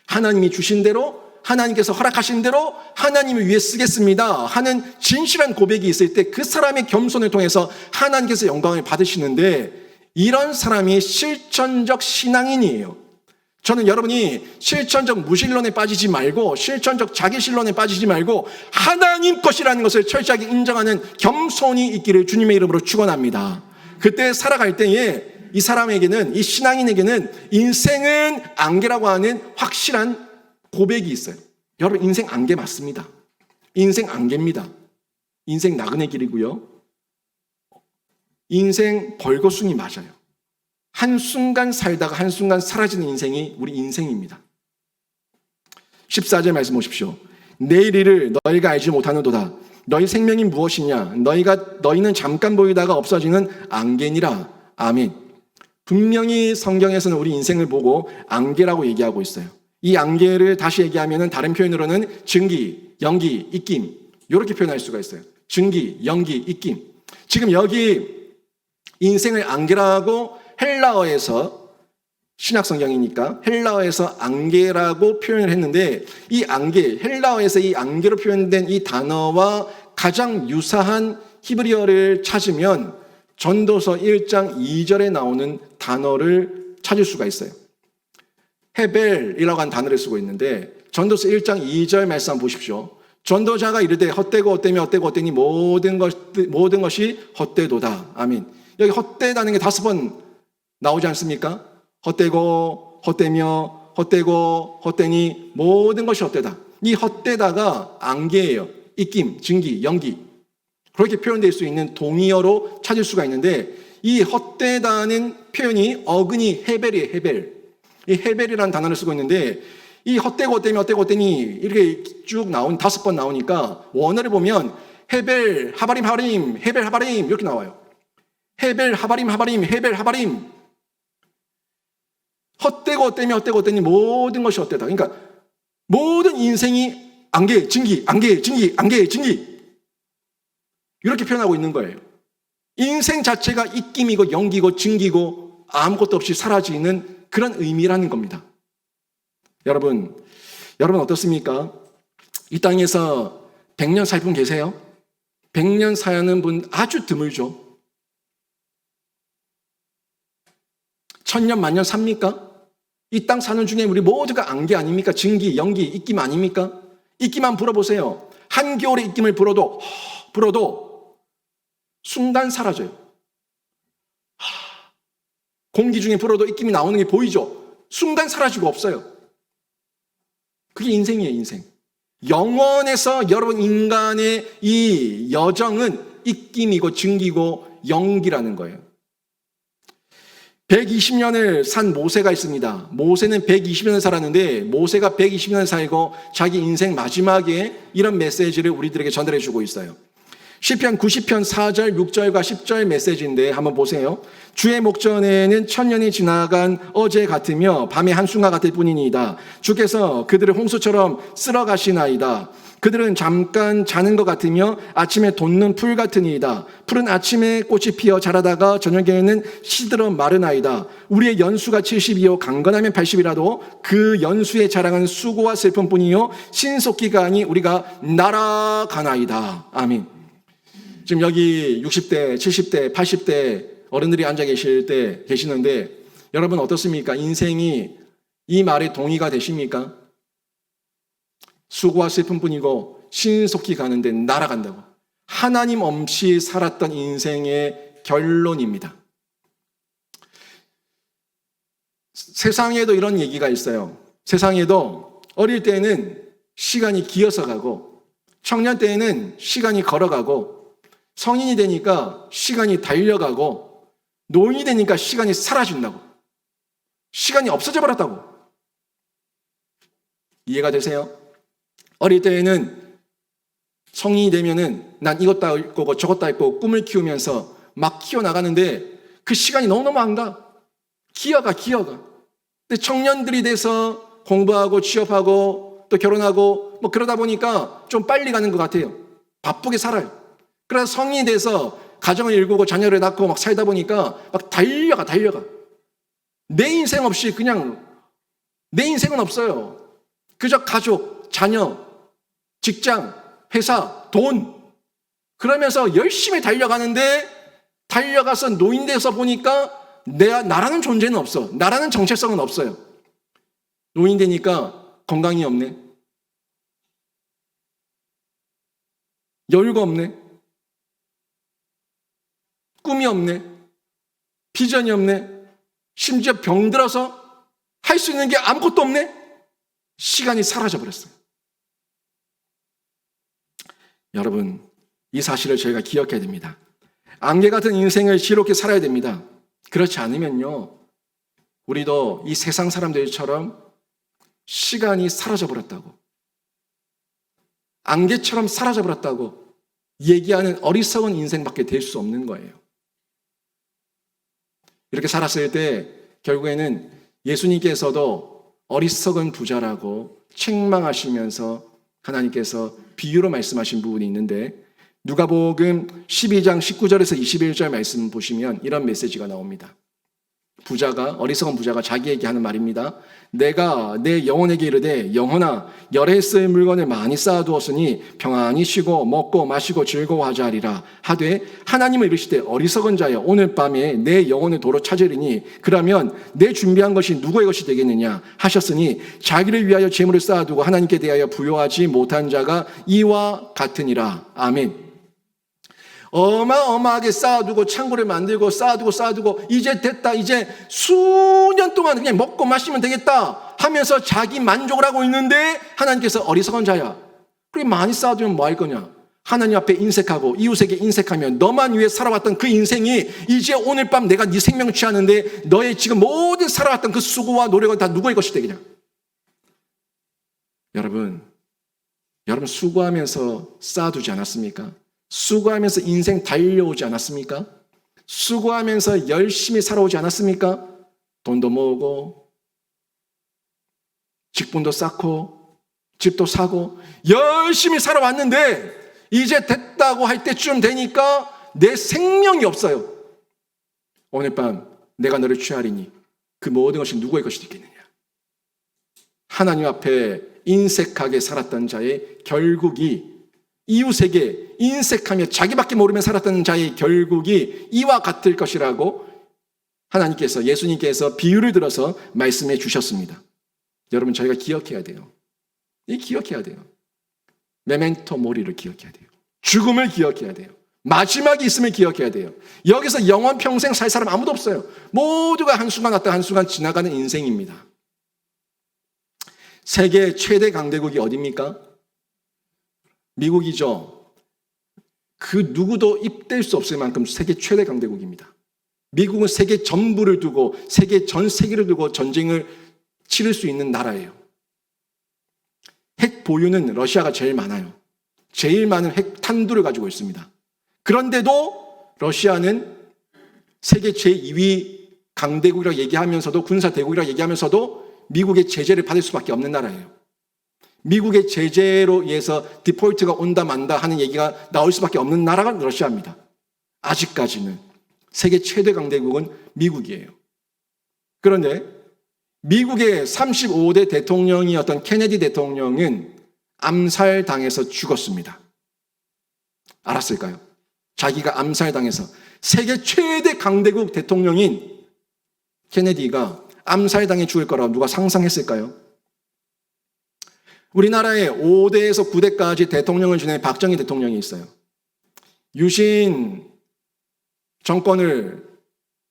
[SPEAKER 1] 하나님이 주신 대로 하나님께서 허락하신 대로 하나님을 위해 쓰겠습니다 하는 진실한 고백이 있을 때 그 사람의 겸손을 통해서 하나님께서 영광을 받으시는데 이런 사람이 실천적 신앙인이에요. 저는 여러분이 실천적 무신론에 빠지지 말고 실천적 자기신론에 빠지지 말고 하나님 것이라는 것을 철저하게 인정하는 겸손이 있기를 주님의 이름으로 축원합니다. 그때 살아갈 때에 이 사람에게는, 이 신앙인에게는 인생은 안개라고 하는 확실한 고백이 있어요. 여러분, 인생 안개 맞습니다. 인생 안개입니다. 인생 나그네 길이고요. 인생 벌거숭이 맞아요. 한순간 살다가 한순간 사라지는 인생이 우리 인생입니다. 14절 말씀 보십시오. 내일 일을 너희가 알지 못하는도다. 너희 생명이 무엇이냐? 너희는 잠깐 보이다가 없어지는 안개니라. 아멘. 분명히 성경에서는 우리 인생을 보고 안개라고 얘기하고 있어요. 이 안개를 다시 얘기하면 다른 표현으로는 증기, 연기, 입김 이렇게 표현할 수가 있어요. 증기, 연기, 입김. 지금 여기 인생을 안개라고 헬라어에서 신약 성경이니까 헬라어에서 안개라고 표현을 했는데 이 안개, 헬라어에서 이 안개로 표현된 이 단어와 가장 유사한 히브리어를 찾으면 전도서 1장 2절에 나오는 단어를 찾을 수가 있어요. 헤벨이라고 하는 단어를 쓰고 있는데 전도서 1장 2절 말씀 한번 보십시오. 전도자가 이르되 헛되고 헛되니 모든 것이 헛되도다. 아멘. 여기 헛되다는 게 5번 나오지 않습니까? 헛되고 헛되며 헛되고 헛되니 모든 것이 헛되다. 이 헛되다가 안개예요. 입김, 증기, 연기. 그렇게 표현될 수 있는 동의어로 찾을 수가 있는데 이 헛되다는 표현이 어근이 헤벨이에요. 헤벨. 이 헤벨이라는 단어를 쓰고 있는데 이 헛되고 헛되니 이렇게 쭉 나온 5번 나오니까 원어를 보면 헤벨 하바림 헤벨 하바림 이렇게 나와요. 헤벨 하바림 헤벨 하바림. 헛되니 모든 것이 헛되다. 그러니까 모든 인생이 안개, 증기 이렇게 표현하고 있는 거예요. 인생 자체가 입김이고 연기고 증기고 아무것도 없이 사라지는 그런 의미라는 겁니다. 여러분 어떻습니까? 이 땅에서 100년 살 분 계세요? 100년 사는 분 아주 드물죠. 1000년 만년 삽니까? 이 땅 사는 중에 우리 모두가 안개 아닙니까? 증기, 연기, 입김 아닙니까? 입김만 불어보세요. 한겨울에 입김을 불어도 순간 사라져요. 공기 중에 불어도 입김이 나오는 게 보이죠? 순간 사라지고 없어요. 그게 인생이에요, 인생. 영원에서 여러분 인간의 이 여정은 입김이고 증기고 연기라는 거예요. 120년을 산 모세가 있습니다. 모세는 120년을 살았는데 모세가 120년을 살고 자기 인생 마지막에 이런 메시지를 우리들에게 전달해 주고 있어요. 시편 90편 4절, 6절과 10절 메시지인데 한번 보세요. 주의 목전에는 1000년이 지나간 어제 같으며 밤의 한순간 같을 뿐이니이다. 주께서 그들을 홍수처럼 쓸어가시나이다. 그들은 잠깐 자는 것 같으며 아침에 돋는 풀 같으니이다. 풀은 아침에 꽃이 피어 자라다가 저녁에는 시들어 마르나이다. 우리의 연수가 70이요 강건하면 80이라도 그 연수의 자랑은 수고와 슬픔뿐이요 신속기가 아니 우리가 날아가나이다. 아멘. 지금 여기 60대, 70대, 80대 어른들이 앉아 계시는데 여러분 어떻습니까? 인생이 이 말에 동의가 되십니까? 수고와 슬픔뿐이고 신속히 가는데 날아간다고. 하나님 없이 살았던 인생의 결론입니다. 세상에도 이런 얘기가 있어요. 세상에도 어릴 때는 시간이 기어서 가고, 청년 때에는 시간이 걸어가고, 성인이 되니까 시간이 달려가고, 노인이 되니까 시간이 사라진다고. 시간이 없어져 버렸다고. 이해가 되세요? 어릴 때에는 성인이 되면은 난 이것도 할 거고 저것도 할 거고 꿈을 키우면서 막 키워나가는데 그 시간이 너무너무 안 가. 기어가. 근데 청년들이 돼서 공부하고 취업하고 또 결혼하고 뭐 그러다 보니까 좀 빨리 가는 것 같아요. 바쁘게 살아요. 그래서 성인이 돼서 가정을 일구고 자녀를 낳고 막 살다 보니까 막 달려가. 내 인생 없이 그냥 내 인생은 없어요. 그저 가족, 자녀, 직장, 회사, 돈. 그러면서 열심히 달려가는데 달려가서 노인 돼서 보니까 나라는 존재는 없어. 나라는 정체성은 없어요. 노인 되니까 건강이 없네. 여유가 없네. 꿈이 없네. 비전이 없네. 심지어 병들어서 할 수 있는 게 아무것도 없네. 시간이 사라져버렸어요. 여러분, 이 사실을 저희가 기억해야 됩니다. 안개 같은 인생을 지혜롭게 살아야 됩니다. 그렇지 않으면요, 우리도 이 세상 사람들처럼 시간이 사라져버렸다고, 안개처럼 사라져버렸다고 얘기하는 어리석은 인생밖에 될 수 없는 거예요. 이렇게 살았을 때 결국에는 예수님께서도 어리석은 부자라고 책망하시면서 하나님께서 비유로 말씀하신 부분이 있는데, 누가복음 12장 19절에서 21절 말씀 보시면 이런 메시지가 나옵니다. 어리석은 부자가 자기에게 하는 말입니다. 내가 내 영혼에게 이르되, 영혼아, 열에 쓸 물건을 많이 쌓아두었으니 평안히 쉬고 먹고 마시고 즐거워하자 하리라 하되, 하나님을 이르시되, 어리석은 자여, 오늘 밤에 내 영혼을 도로 찾으리니 그러면 내 준비한 것이 누구의 것이 되겠느냐 하셨으니, 자기를 위하여 재물을 쌓아두고 하나님께 대하여 부요하지 못한 자가 이와 같으니라. 아멘. 어마어마하게 쌓아두고 창고를 만들고 쌓아두고 이제 됐다, 이제 수년 동안 그냥 먹고 마시면 되겠다 하면서 자기 만족을 하고 있는데, 하나님께서 어리석은 자야, 그렇게 많이 쌓아두면 뭐 할 거냐, 하나님 앞에 인색하고 이웃에게 인색하면 너만 위해 살아왔던 그 인생이 이제 오늘 밤 내가 네 생명을 취하는데 너의 지금 모든 살아왔던 그 수고와 노력은 다 누구의 것이 되겠냐. 여러분 수고하면서 쌓아두지 않았습니까? 수고하면서 인생 달려오지 않았습니까? 수고하면서 열심히 살아오지 않았습니까? 돈도 모으고 직분도 쌓고 집도 사고 열심히 살아왔는데, 이제 됐다고 할 때쯤 되니까 내 생명이 없어요. 오늘 밤 내가 너를 취하리니 그 모든 것이 누구의 것이 되겠느냐. 하나님 앞에 인색하게 살았던 자의 결국이, 이웃에게 인색하며 자기밖에 모르며 살았던 자의 결국이 이와 같을 것이라고 하나님께서, 예수님께서 비유를 들어서 말씀해 주셨습니다. 여러분, 저희가 기억해야 돼요. 기억해야 돼요. 메멘토 모리를 기억해야 돼요. 죽음을 기억해야 돼요. 마지막이 있음을 기억해야 돼요. 여기서 영원 평생 살 사람 아무도 없어요. 모두가 한순간 왔다 한순간 지나가는 인생입니다. 세계 최대 강대국이 어디입니까? 미국이죠. 그 누구도 입댈 수 없을 만큼 세계 최대 강대국입니다. 미국은 세계 전부를 두고, 세계 전 세계를 두고 전쟁을 치를 수 있는 나라예요. 핵 보유는 러시아가 제일 많아요. 제일 많은 핵 탄두를 가지고 있습니다. 그런데도 러시아는 세계 제2위 강대국이라고 얘기하면서도, 군사대국이라고 얘기하면서도 미국의 제재를 받을 수밖에 없는 나라예요. 미국의 제재로 인해서 디폴트가 온다 만다 하는 얘기가 나올 수밖에 없는 나라가 러시아입니다. 아직까지는. 세계 최대 강대국은 미국이에요. 그런데 미국의 35대 대통령이었던 케네디 대통령은 암살당해서 죽었습니다. 알았을까요? 자기가 암살당해서, 세계 최대 강대국 대통령인 케네디가 암살당해 죽을 거라고 누가 상상했을까요? 우리나라에 5대에서 9대까지 대통령을 지낸 박정희 대통령이 있어요. 유신 정권을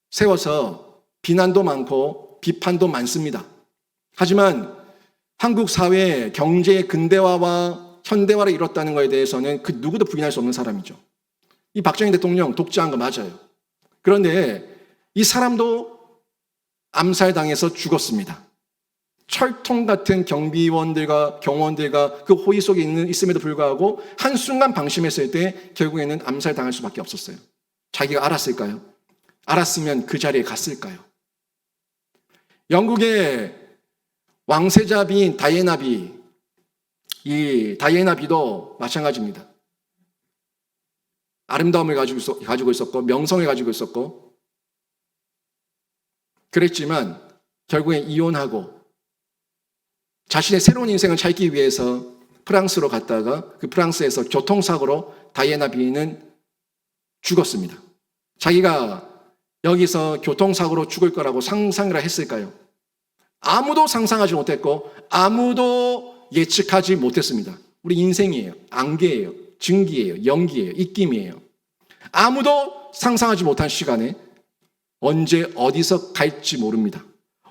[SPEAKER 1] 세워서 비난도 많고 비판도 많습니다. 하지만 한국 사회의 경제의 근대화와 현대화를 이뤘다는 것에 대해서는 그 누구도 부인할 수 없는 사람이죠. 이 박정희 대통령 독재한 거 맞아요. 그런데 이 사람도 암살당해서 죽었습니다. 철통 같은 경비원들과 경호원들과 그 호의 속에 있음에도 불구하고 한순간 방심했을 때 결국에는 암살당할 수밖에 없었어요. 자기가 알았을까요? 알았으면 그 자리에 갔을까요? 영국의 왕세자비인 다이애나비, 이 다이애나비도 마찬가지입니다. 아름다움을 가지고 있었고 명성을 가지고 있었고 그랬지만 결국엔 이혼하고 자신의 새로운 인생을 살기 위해서 프랑스로 갔다가 그 프랑스에서 교통사고로 다이애나비는 죽었습니다. 자기가 여기서 교통사고로 죽을 거라고 상상을 했을까요? 아무도 상상하지 못했고 아무도 예측하지 못했습니다. 우리 인생이에요. 안개예요. 증기예요. 연기예요. 입김이에요. 아무도 상상하지 못한 시간에 언제 어디서 갈지 모릅니다.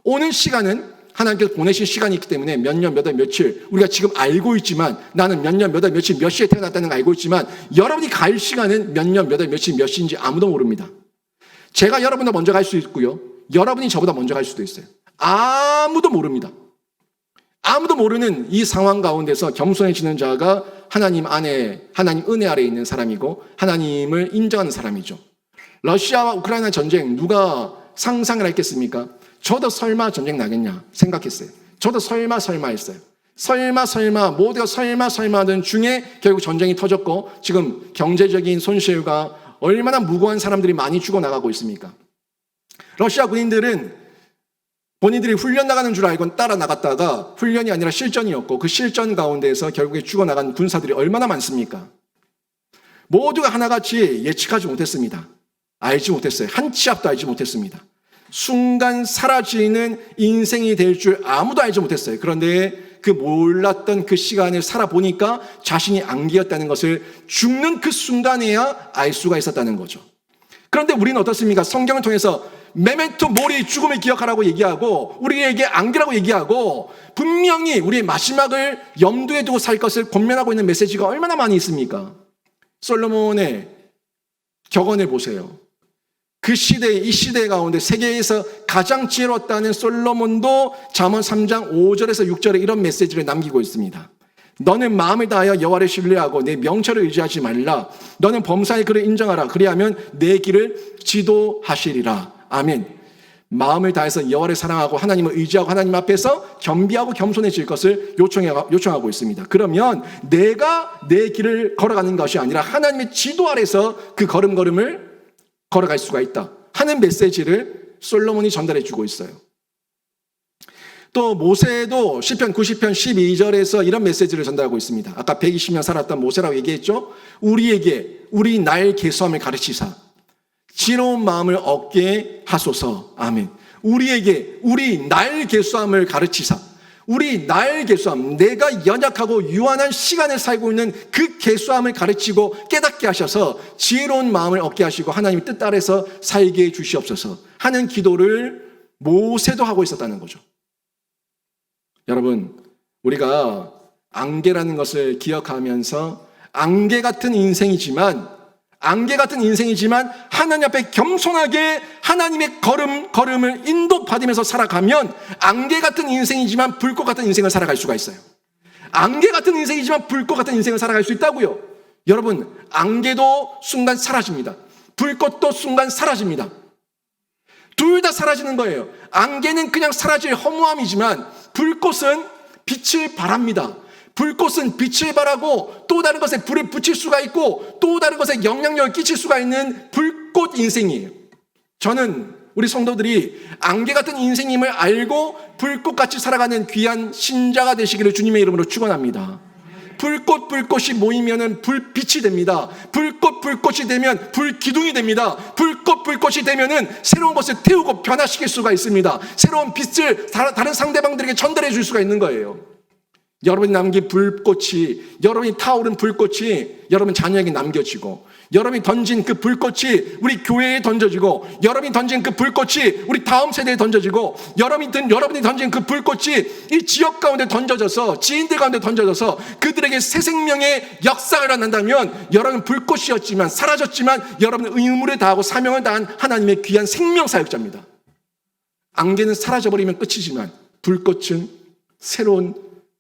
[SPEAKER 1] 오는 시간은 하나님께서 보내신 시간이 있기 때문에 몇 년, 몇 월, 며칠 우리가 지금 알고 있지만 나는 몇 년, 몇 월, 며칠 몇 시에 태어났다는 걸 알고 있지만 여러분이 갈 시간은 몇 년, 몇 월, 며칠 몇 시인지 아무도 모릅니다. 제가 여러분보다 먼저 갈 수 있고요. 여러분이 저보다 먼저 갈 수도 있어요. 아무도 모릅니다. 아무도 모르는 이 상황 가운데서 겸손해지는 자가 하나님 안에, 하나님 은혜 아래에 있는 사람이고 하나님을 인정하는 사람이죠. 러시아와 우크라이나 전쟁 누가 상상을 했겠습니까? 저도 설마 전쟁 나겠냐 생각했어요. 저도 설마 했어요. 설마 모두가 설마 하던 중에 결국 전쟁이 터졌고 지금 경제적인 손실과 얼마나 무고한 사람들이 많이 죽어나가고 있습니까? 러시아 군인들은 본인들이 훈련 나가는 줄 알고 따라 나갔다가 훈련이 아니라 실전이었고 그 실전 가운데서 결국에 죽어나간 군사들이 얼마나 많습니까? 모두가 하나같이 예측하지 못했습니다. 알지 못했어요. 한 치 앞도 알지 못했습니다. 순간 사라지는 인생이 될 줄 아무도 알지 못했어요. 그런데 그 몰랐던 그 시간을 살아보니까 자신이 안개였다는 것을 죽는 그 순간에야 알 수가 있었다는 거죠. 그런데 우리는 어떻습니까? 성경을 통해서 메멘토 모리, 죽음을 기억하라고 얘기하고 우리에게 안개라고 얘기하고 분명히 우리의 마지막을 염두에 두고 살 것을 권면하고 있는 메시지가 얼마나 많이 있습니까? 솔로몬의 격언을 보세요. 그 시대, 이 시대 가운데 세계에서 가장 지혜로웠다는 솔로몬도 잠언 3장 5절에서 6절에 이런 메시지를 남기고 있습니다. 너는 마음을 다하여 여호와를 신뢰하고 내 명철을 의지하지 말라. 너는 범사의 그를 인정하라. 그리하면 내 길을 지도하시리라. 아멘. 마음을 다해서 여호와를 사랑하고 하나님을 의지하고 하나님 앞에서 겸비하고 겸손해질 것을 요청하고 있습니다. 그러면 내가 내 길을 걸어가는 것이 아니라 하나님의 지도 아래서 그 걸음걸음을 걸어갈 수가 있다 하는 메시지를 솔로몬이 전달해 주고 있어요. 또 모세도 시편 90편 12절에서 이런 메시지를 전달하고 있습니다. 아까 120년 살았던 모세라고 얘기했죠. 우리에게 우리 날 계수함을 가르치사 지혜로운 마음을 얻게 하소서. 아멘. 우리에게 우리 날 계수함을 가르치사 우리 날 계수함, 내가 연약하고 유한한 시간을 살고 있는 그 계수함을 가르치고 깨닫게 하셔서 지혜로운 마음을 얻게 하시고 하나님의 뜻 아래서 살게 해 주시옵소서 하는 기도를 모세도 하고 있었다는 거죠. 여러분, 우리가 안개라는 것을 기억하면서 안개 같은 인생이지만 하나님 앞에 겸손하게 하나님의 걸음을 인도받으면서 살아가면 안개 같은 인생이지만 불꽃 같은 인생을 살아갈 수가 있어요. 안개 같은 인생이지만 불꽃 같은 인생을 살아갈 수 있다고요. 여러분, 안개도 순간 사라집니다. 불꽃도 순간 사라집니다. 둘 다 사라지는 거예요. 안개는 그냥 사라질 허무함이지만 불꽃은 빛을 발합니다. 불꽃은 빛을 발하고 또 다른 것에 불을 붙일 수가 있고 또 다른 것에 영향력을 끼칠 수가 있는 불꽃 인생이에요. 저는 우리 성도들이 안개 같은 인생임을 알고 불꽃같이 살아가는 귀한 신자가 되시기를 주님의 이름으로 축원합니다. 불꽃이 모이면은 불빛이 됩니다. 불꽃이 되면 불기둥이 됩니다. 불꽃이 되면은 새로운 것을 태우고 변화시킬 수가 있습니다. 새로운 빛을 다른 상대방들에게 전달해 줄 수가 있는 거예요. 여러분이 남긴 불꽃이, 여러분이 타오른 불꽃이 여러분 자녀에게 남겨지고, 여러분이 던진 그 불꽃이 우리 교회에 던져지고, 여러분이 던진 그 불꽃이 우리 다음 세대에 던져지고, 여러분이 던진 그 불꽃이 이 지역 가운데 던져져서, 지인들 가운데 던져져서 그들에게 새 생명의 역사가 일어난다면, 여러분 불꽃이었지만, 사라졌지만 여러분은 의무를 다하고 사명을 다한 하나님의 귀한 생명 사역자입니다. 안개는 사라져버리면 끝이지만 불꽃은 새로운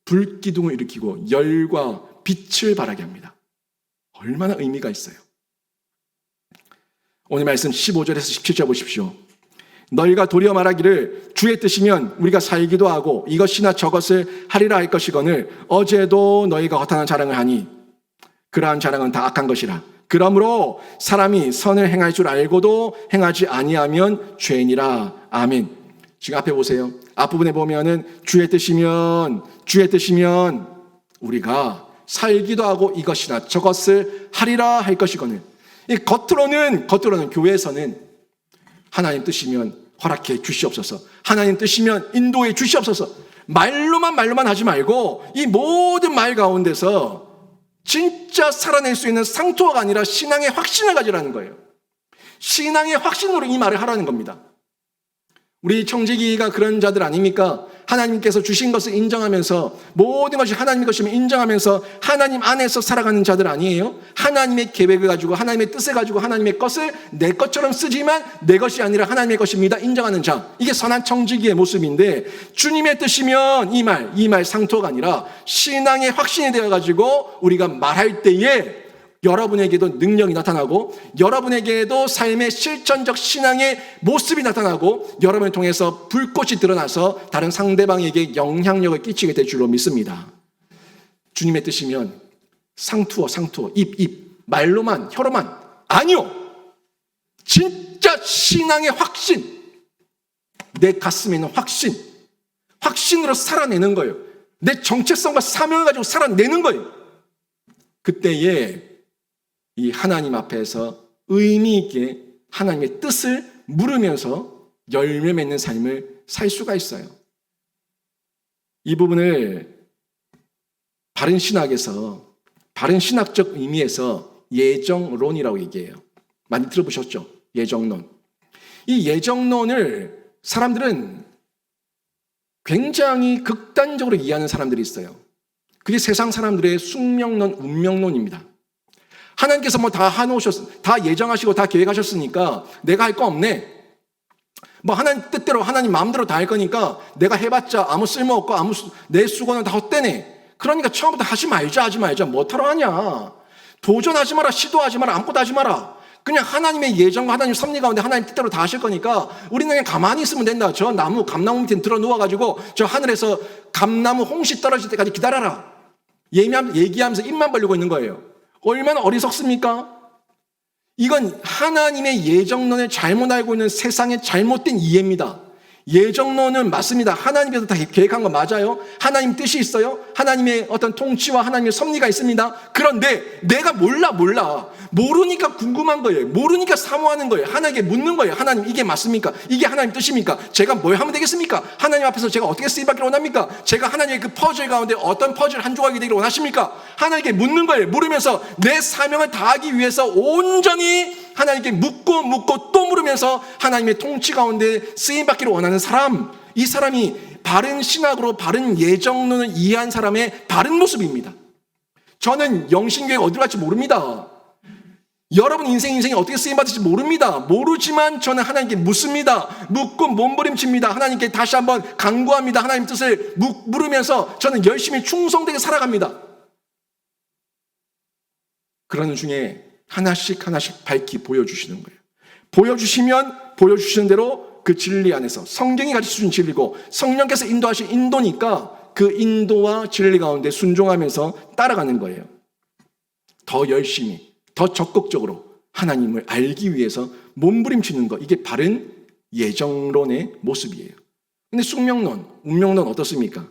[SPEAKER 1] 불기둥을 일으키고 열과 빛을 발하게 합니다. 얼마나 의미가 있어요. 오늘 말씀 15절에서 17절 보십시오. 너희가 도리어 말하기를 주의 뜻이면 우리가 살기도 하고 이것이나 저것을 하리라 할 것이거늘 어제도 너희가 허탄한 자랑을 하니 그러한 자랑은 다 악한 것이라. 그러므로 사람이 선을 행할 줄 알고도 행하지 아니하면 죄니라. 아멘. 지금 앞에 보세요. 앞부분에 보면은 주의 뜻이면 우리가 살기도 하고 이것이나 저것을 하리라 할 것이거늘. 겉으로는 교회에서는 하나님 뜻이면 허락해 주시옵소서, 하나님 뜻이면 인도해 주시옵소서, 말로만 하지 말고 이 모든 말 가운데서 진짜 살아낼 수 있는 상투어가 아니라 신앙의 확신을 가지라는 거예요. 신앙의 확신으로 이 말을 하라는 겁니다. 우리 청지기가 그런 자들 아닙니까? 하나님께서 주신 것을 인정하면서, 모든 것이 하나님의 것임을 인정하면서 하나님 안에서 살아가는 자들 아니에요? 하나님의 계획을 가지고, 하나님의 뜻을 가지고, 하나님의 것을 내 것처럼 쓰지만 내 것이 아니라 하나님의 것입니다 인정하는 자, 이게 선한 청지기의 모습인데, 주님의 뜻이면 이 말 상토가 아니라 신앙의 확신이 되어가지고 우리가 말할 때에 여러분에게도 능력이 나타나고, 여러분에게도 삶의 실천적 신앙의 모습이 나타나고, 여러분을 통해서 불꽃이 드러나서 다른 상대방에게 영향력을 끼치게 될 줄로 믿습니다. 주님의 뜻이면 상투어, 입, 말로만, 혀로만, 아니요, 진짜 신앙의 확신, 내 가슴에 있는 확신으로 살아내는 거예요. 내 정체성과 사명을 가지고 살아내는 거예요. 그때에 이 하나님 앞에서 의미 있게 하나님의 뜻을 물으면서 열매 맺는 삶을 살 수가 있어요. 이 부분을 바른 신학에서, 바른 신학적 의미에서 예정론이라고 얘기해요. 많이 들어보셨죠? 예정론. 이 예정론을 사람들은 굉장히 극단적으로 이해하는 사람들이 있어요. 그게 세상 사람들의 숙명론, 운명론입니다. 하나님께서 다 예정하시고 다 계획하셨으니까 내가 할 거 없네. 하나님 뜻대로, 하나님 마음대로 다 할 거니까 내가 해봤자 아무 쓸모없고 내 수고는 다 헛되네. 그러니까 처음부터 하지 말자. 못하러 하냐. 도전하지 마라, 시도하지 마라, 아무것도 하지 마라. 그냥 하나님의 예정과 하나님 섭리 가운데 하나님 뜻대로 다 하실 거니까 우리는 그냥 가만히 있으면 된다. 저 감나무 밑에 들어 누워가지고 저 하늘에서 감나무 홍시 떨어질 때까지 기다려라. 얘기하면서 입만 벌리고 있는 거예요. 얼마나 어리석습니까? 이건 하나님의 예정론을 잘못 알고 있는 세상의 잘못된 이해입니다. 예정론은 맞습니다. 하나님께서 다 계획한 거 맞아요. 하나님 뜻이 있어요. 하나님의 어떤 통치와 하나님의 섭리가 있습니다. 그런데 내가 모르니까 궁금한 거예요. 모르니까 사모하는 거예요. 하나님께 묻는 거예요. 하나님, 이게 맞습니까? 이게 하나님 뜻입니까? 제가 뭘 하면 되겠습니까? 하나님 앞에서 제가 어떻게 쓰임받기를 원합니까? 제가 하나님의 그 퍼즐 가운데 어떤 퍼즐 한 조각이 되기를 원하십니까? 하나님께 묻는 거예요. 물으면서 내 사명을 다하기 위해서 온전히 하나님께 묻고 또 물으면서 하나님의 통치 가운데 쓰임받기를 원하는 사람, 이 사람이 바른 신학으로 바른 예정론을 이해한 사람의 바른 모습입니다. 저는 영신교회 어디로 갈지 모릅니다. 여러분 인생이 어떻게 쓰임받을지 모릅니다. 모르지만 저는 하나님께 묻습니다. 묻고 몸부림칩니다. 하나님께 다시 한번 간구합니다. 하나님 뜻을 물으면서 저는 열심히 충성되게 살아갑니다. 그러는 중에 하나씩 밝히 보여주시는 거예요. 보여주시면 보여주시는 대로 그 진리 안에서, 성경이 가르쳐준 진리고 성령께서 인도하신 인도니까 그 인도와 진리 가운데 순종하면서 따라가는 거예요. 더 열심히, 더 적극적으로 하나님을 알기 위해서 몸부림치는 것, 이게 바른 예정론의 모습이에요. 근데 숙명론, 운명론 어떻습니까?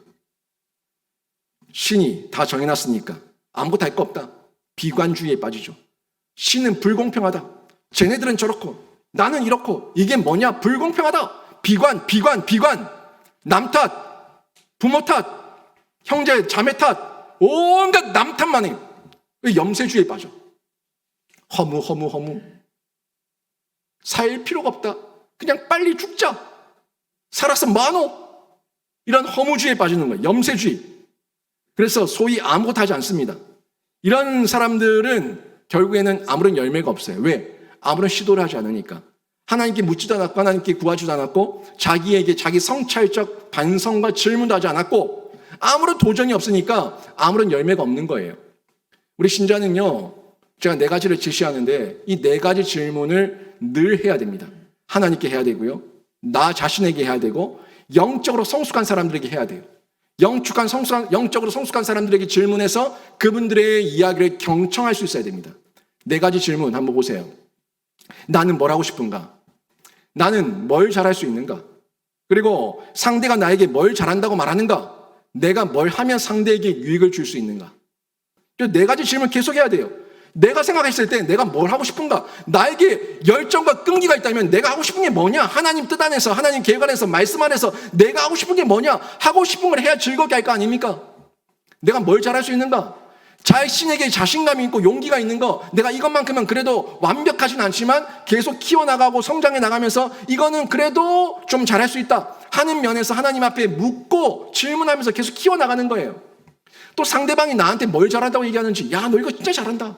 [SPEAKER 1] 신이 다 정해놨으니까 아무것도 할 거 없다. 비관주의에 빠지죠. 신은 불공평하다. 쟤네들은 저렇고 나는 이렇고, 이게 뭐냐? 불공평하다. 비관. 남 탓, 부모 탓, 형제, 자매 탓, 온갖 남 탓만 해. 염세주의에 빠져. 허무. 살 필요가 없다. 그냥 빨리 죽자. 살아서 많어. 이런 허무주의에 빠지는 거예요. 염세주의. 그래서 소위 아무것도 하지 않습니다. 이런 사람들은 결국에는 아무런 열매가 없어요. 왜? 아무런 시도를 하지 않으니까. 하나님께 묻지도 않았고 하나님께 구하지도 않았고 자기에게 자기 성찰적 반성과 질문도 하지 않았고 아무런 도전이 없으니까 아무런 열매가 없는 거예요. 우리 신자는요, 제가 4가지를 제시하는데 이 4가지 질문을 늘 해야 됩니다. 하나님께 해야 되고요, 나 자신에게 해야 되고, 영적으로 성숙한 사람들에게 해야 돼요. 영적으로 성숙한 사람들에게 질문해서 그분들의 이야기를 경청할 수 있어야 됩니다. 4가지 질문 한번 보세요. 나는 뭘 하고 싶은가? 나는 뭘 잘할 수 있는가? 그리고 상대가 나에게 뭘 잘한다고 말하는가? 내가 뭘 하면 상대에게 유익을 줄 수 있는가? 4가지 질문 계속 해야 돼요. 내가 생각했을 때 내가 뭘 하고 싶은가? 나에게 열정과 끈기가 있다면 내가 하고 싶은 게 뭐냐? 하나님 뜻 안에서, 하나님 계획 안에서, 말씀 안에서 내가 하고 싶은 게 뭐냐? 하고 싶은 걸 해야 즐겁게 할 거 아닙니까? 내가 뭘 잘할 수 있는가? 자신에게 자신감이 있고 용기가 있는 거, 내가 이것만큼은 그래도 완벽하진 않지만 계속 키워나가고 성장해 나가면서 이거는 그래도 좀 잘할 수 있다 하는 면에서 하나님 앞에 묻고 질문하면서 계속 키워나가는 거예요. 또 상대방이 나한테 뭘 잘한다고 얘기하는지, 야, 너 이거 진짜 잘한다.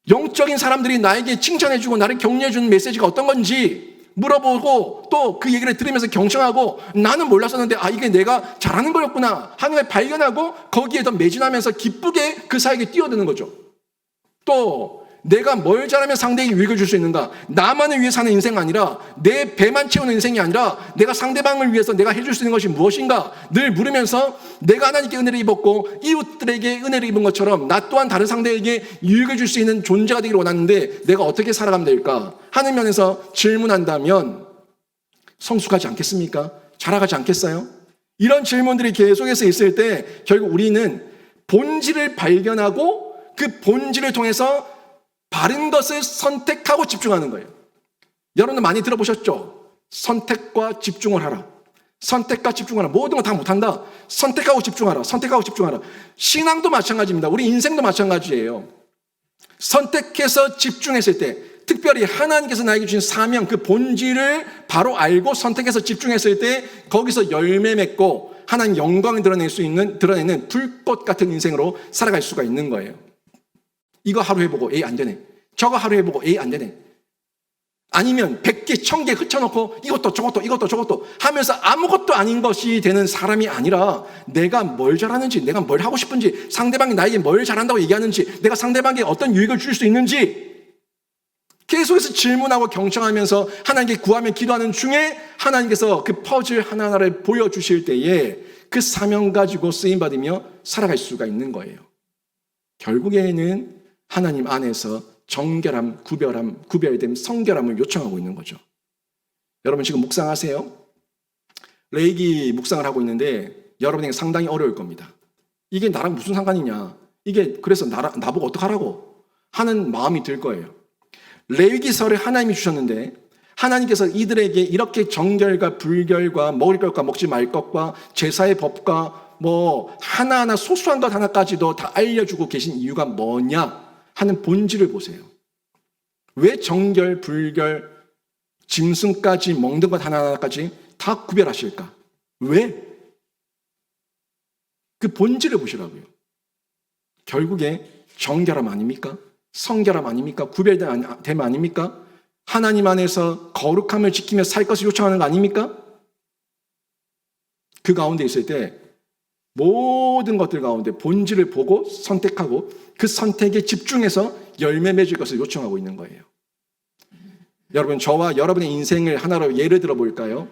[SPEAKER 1] 영적인 사람들이 나에게 칭찬해주고 나를 격려해주는 메시지가 어떤 건지 물어보고 또 그 얘기를 들으면서 경청하고, 나는 몰랐었는데 이게 내가 잘하는 거였구나 하는 걸 발견하고 거기에 더 매진하면서 기쁘게 그 사이에 뛰어드는 거죠. 또 내가 뭘 잘하면 상대에게 유익을 줄 수 있는가? 나만을 위해 사는 인생 아니라, 내 배만 채우는 인생이 아니라 내가 상대방을 위해서 내가 해줄 수 있는 것이 무엇인가 늘 물으면서, 내가 하나님께 은혜를 입었고 이웃들에게 은혜를 입은 것처럼 나 또한 다른 상대에게 유익을 줄 수 있는 존재가 되기를 원하는데 내가 어떻게 살아가면 될까 하는 면에서 질문한다면 성숙하지 않겠습니까? 자라가지 않겠어요? 이런 질문들이 계속해서 있을 때 결국 우리는 본질을 발견하고 그 본질을 통해서 바른 것을 선택하고 집중하는 거예요. 여러분들 많이 들어보셨죠? 선택과 집중을 하라. 선택과 집중하라. 모든 거 다 못한다. 선택하고 집중하라. 선택하고 집중하라. 신앙도 마찬가지입니다. 우리 인생도 마찬가지예요. 선택해서 집중했을 때, 특별히 하나님께서 나에게 주신 사명, 그 본질을 바로 알고 선택해서 집중했을 때 거기서 열매 맺고 하나님 영광을 드러내는 불꽃 같은 인생으로 살아갈 수가 있는 거예요. 이거 하루 해보고 안 되네. 저거 하루 해보고 안 되네. 아니면 100개, 1000개 흩어놓고 이것도 하면서 아무것도 아닌 것이 되는 사람이 아니라, 내가 뭘 잘하는지, 내가 뭘 하고 싶은지, 상대방이 나에게 뭘 잘한다고 얘기하는지, 내가 상대방에게 어떤 유익을 줄 수 있는지 계속해서 질문하고 경청하면서 하나님께 구하며 기도하는 중에 하나님께서 그 퍼즐 하나하나를 보여주실 때에 그 사명 가지고 쓰임받으며 살아갈 수가 있는 거예요. 결국에는 하나님 안에서 정결함, 구별됨, 성결함을 요청하고 있는 거죠. 여러분 지금 묵상하세요. 레위기 묵상을 하고 있는데 여러분에게 상당히 어려울 겁니다. 이게 나랑 무슨 상관이냐, 이게 그래서 나보고 어떡하라고 하는 마음이 들 거예요. 레위기서를 하나님이 주셨는데 하나님께서 이들에게 이렇게 정결과 불결과 먹을 것과 먹지 말 것과 제사의 법과 하나하나 소소한 것 하나까지도 다 알려주고 계신 이유가 뭐냐 하는 본질을 보세요. 왜 정결, 불결, 짐승까지 먹는 것 하나하나까지 다 구별하실까? 왜? 그 본질을 보시라고요. 결국에 정결함 아닙니까? 성결함 아닙니까? 구별됨 아닙니까? 하나님 안에서 거룩함을 지키며 살 것을 요청하는 거 아닙니까? 그 가운데 있을 때 모든 것들 가운데 본질을 보고 선택하고 그 선택에 집중해서 열매 맺을 것을 요청하고 있는 거예요. 여러분, 저와 여러분의 인생을 하나로 예를 들어 볼까요?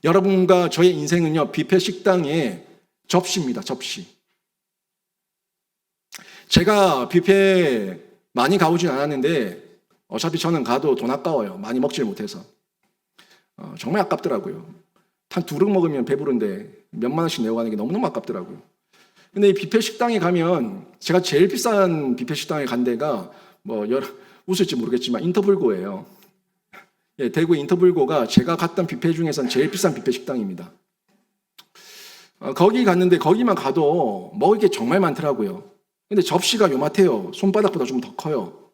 [SPEAKER 1] 여러분과 저의 인생은요, 뷔페 식당의 접시입니다. 접시. 제가 뷔페 많이 가보진 않았는데 어차피 저는 가도 돈 아까워요. 많이 먹질 못해서. 정말 아깝더라고요. 한 2그릇 먹으면 배부른데 몇만 원씩 내고 가는 게 너무너무 아깝더라고요. 근데 이 뷔페 식당에 가면, 제가 제일 비싼 뷔페 식당에 간 데가 웃을지 모르겠지만 인터불고예요. 대구 인터불고가 제가 갔던 뷔페 중에서는 제일 비싼 뷔페 식당입니다. 거기 갔는데 거기만 가도 먹을 게 정말 많더라고요. 근데 접시가 요만해요. 손바닥보다 좀 더 커요.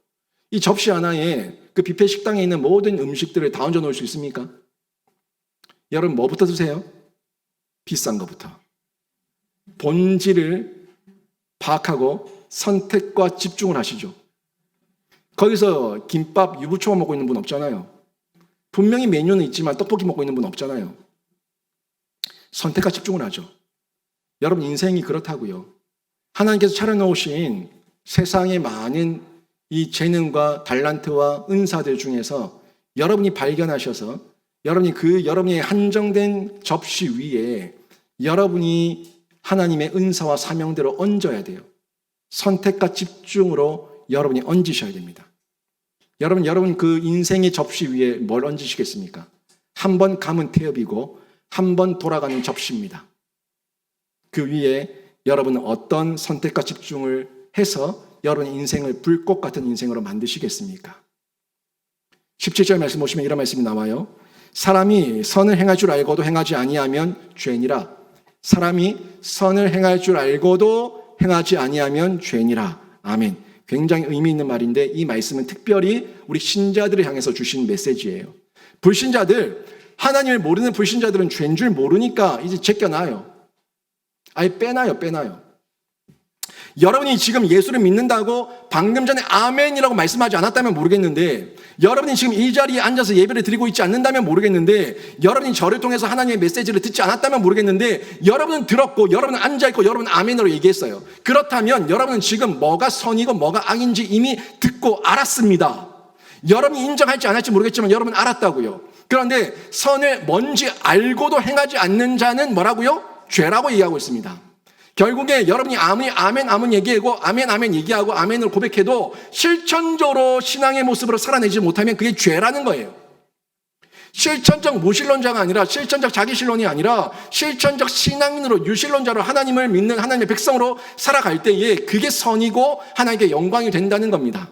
[SPEAKER 1] 이 접시 하나에 그 뷔페 식당에 있는 모든 음식들을 다 얹어 놓을 수 있습니까? 여러분 뭐부터 드세요? 비싼 거부터. 본질을 파악하고 선택과 집중을 하시죠. 거기서 김밥, 유부초밥 먹고 있는 분 없잖아요. 분명히 메뉴는 있지만 떡볶이 먹고 있는 분 없잖아요. 선택과 집중을 하죠. 여러분 인생이 그렇다고요. 하나님께서 차려놓으신 세상의 많은 이 재능과 달란트와 은사들 중에서 여러분이 발견하셔서 여러분이 한정된 접시 위에 여러분이 하나님의 은사와 사명대로 얹어야 돼요. 선택과 집중으로 여러분이 얹으셔야 됩니다. 여러분 그 인생의 접시 위에 뭘 얹으시겠습니까? 한 번 감은 태엽이고 한 번 돌아가는 접시입니다. 그 위에 여러분은 어떤 선택과 집중을 해서 여러분의 인생을 불꽃 같은 인생으로 만드시겠습니까? 17절 말씀 보시면 이런 말씀이 나와요. 사람이 선을 행할 줄 알고도 행하지 아니하면 죄니라. 사람이 선을 행할 줄 알고도 행하지 아니하면 죄니라. 아멘. 굉장히 의미 있는 말인데 이 말씀은 특별히 우리 신자들을 향해서 주신 메시지예요. 불신자들, 하나님을 모르는 불신자들은 죄인 줄 모르니까 이제 제껴놔요. 아예 빼놔요. 여러분이 지금 예수를 믿는다고 방금 전에 아멘이라고 말씀하지 않았다면 모르겠는데, 여러분이 지금 이 자리에 앉아서 예배를 드리고 있지 않는다면 모르겠는데, 여러분이 저를 통해서 하나님의 메시지를 듣지 않았다면 모르겠는데, 여러분은 들었고 여러분은 앉아있고 여러분은 아멘으로 얘기했어요. 그렇다면 여러분은 지금 뭐가 선이고 뭐가 악인지 이미 듣고 알았습니다. 여러분이 인정할지 안 할지 모르겠지만 여러분은 알았다고요. 그런데 선을 뭔지 알고도 행하지 않는 자는 뭐라고요? 죄라고 얘기하고 있습니다. 결국에 여러분이 아무리 아멘 얘기하고 아멘 얘기하고 아멘을 고백해도 실천적으로 신앙의 모습으로 살아내지 못하면 그게 죄라는 거예요. 실천적 무신론자가 아니라, 실천적 자기신론이 아니라 실천적 신앙인으로, 유신론자로 하나님을 믿는 하나님의 백성으로 살아갈 때에 그게 선이고 하나님께 영광이 된다는 겁니다.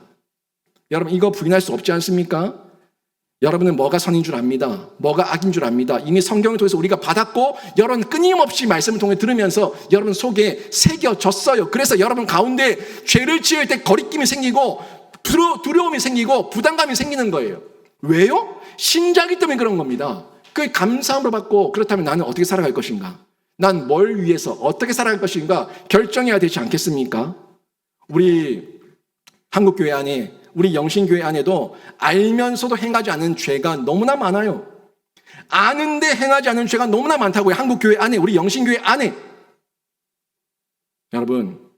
[SPEAKER 1] 여러분 이거 부인할 수 없지 않습니까? 여러분은 뭐가 선인 줄 압니다. 뭐가 악인 줄 압니다. 이미 성경을 통해서 우리가 받았고 여러분 끊임없이 말씀을 통해 들으면서 여러분 속에 새겨졌어요. 그래서 여러분 가운데 죄를 지을 때 거리낌이 생기고 두려움이 생기고 부담감이 생기는 거예요. 왜요? 신자이기 때문에 그런 겁니다. 그 감사함으로 받고, 그렇다면 나는 어떻게 살아갈 것인가? 난 뭘 위해서 어떻게 살아갈 것인가 결정해야 되지 않겠습니까? 우리 한국교회 안에, 우리 영신교회 안에도 알면서도 행하지 않는 죄가 너무나 많아요. 아는데 행하지 않는 죄가 너무나 많다고요. 한국교회 안에, 우리 영신교회 안에. 여러분,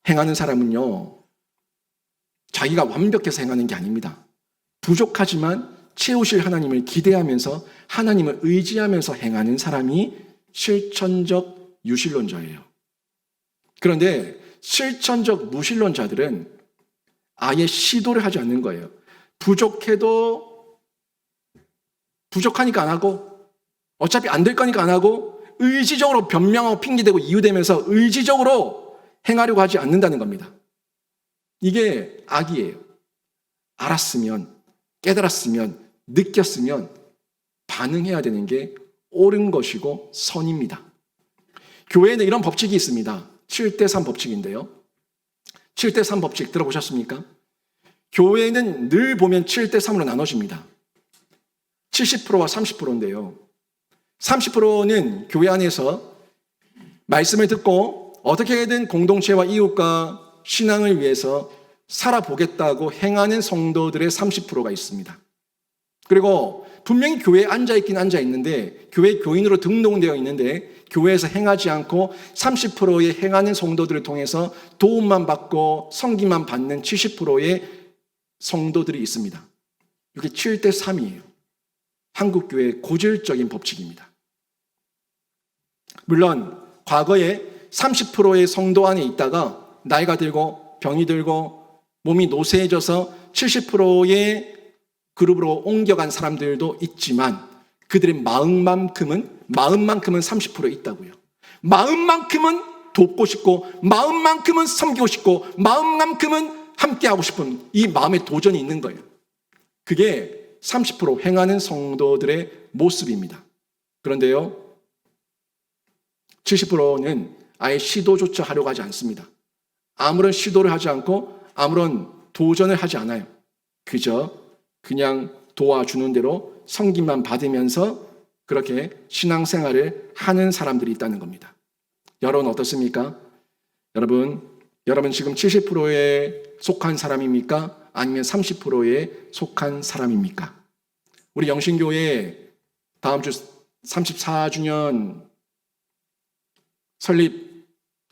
[SPEAKER 1] 행하는 사람은요, 자기가 완벽해서 행하는 게 아닙니다. 부족하지만 채우실 하나님을 기대하면서 하나님을 의지하면서 행하는 사람이 실천적 유신론자예요. 그런데 실천적 무신론자들은 아예 시도를 하지 않는 거예요. 부족해도 부족하니까 안 하고, 어차피 안 될 거니까 안 하고, 의지적으로 변명하고 핑계대고 이유대면서 의지적으로 행하려고 하지 않는다는 겁니다. 이게 악이에요. 알았으면, 깨달았으면, 느꼈으면 반응해야 되는 게 옳은 것이고 선입니다. 교회에는 이런 법칙이 있습니다. 7대3 법칙인데요. 7대3 법칙 들어보셨습니까? 교회는 늘 보면 7대3으로 나눠집니다. 70%와 30%인데요. 30%는 교회 안에서 말씀을 듣고 어떻게든 공동체와 이웃과 신앙을 위해서 살아보겠다고 행하는 성도들의 30%가 있습니다. 그리고 분명히 교회에 앉아있긴 앉아있는데, 교회 교인으로 등록되어 있는데 교회에서 행하지 않고 30%의 행하는 성도들을 통해서 도움만 받고 성기만 받는 70%의 성도들이 있습니다. 이게 7대3이에요. 한국교회의 고질적인 법칙입니다. 물론 과거에 30%의 성도 안에 있다가 나이가 들고 병이 들고 몸이 노쇠해져서 70%의 그룹으로 옮겨간 사람들도 있지만 그들의 마음만큼은 30% 있다고요. 마음만큼은 돕고 싶고, 마음만큼은 섬기고 싶고, 마음만큼은 함께하고 싶은 이 마음의 도전이 있는 거예요. 그게 30% 행하는 성도들의 모습입니다. 그런데요, 70%는 아예 시도조차 하려고 하지 않습니다. 아무런 시도를 하지 않고 아무런 도전을 하지 않아요. 그냥 도와주는 대로 섬김만 받으면서 그렇게 신앙생활을 하는 사람들이 있다는 겁니다. 여러분 어떻습니까? 여러분 지금 70%에 속한 사람입니까? 아니면 30%에 속한 사람입니까? 우리 영신교회 다음 주 34주년 설립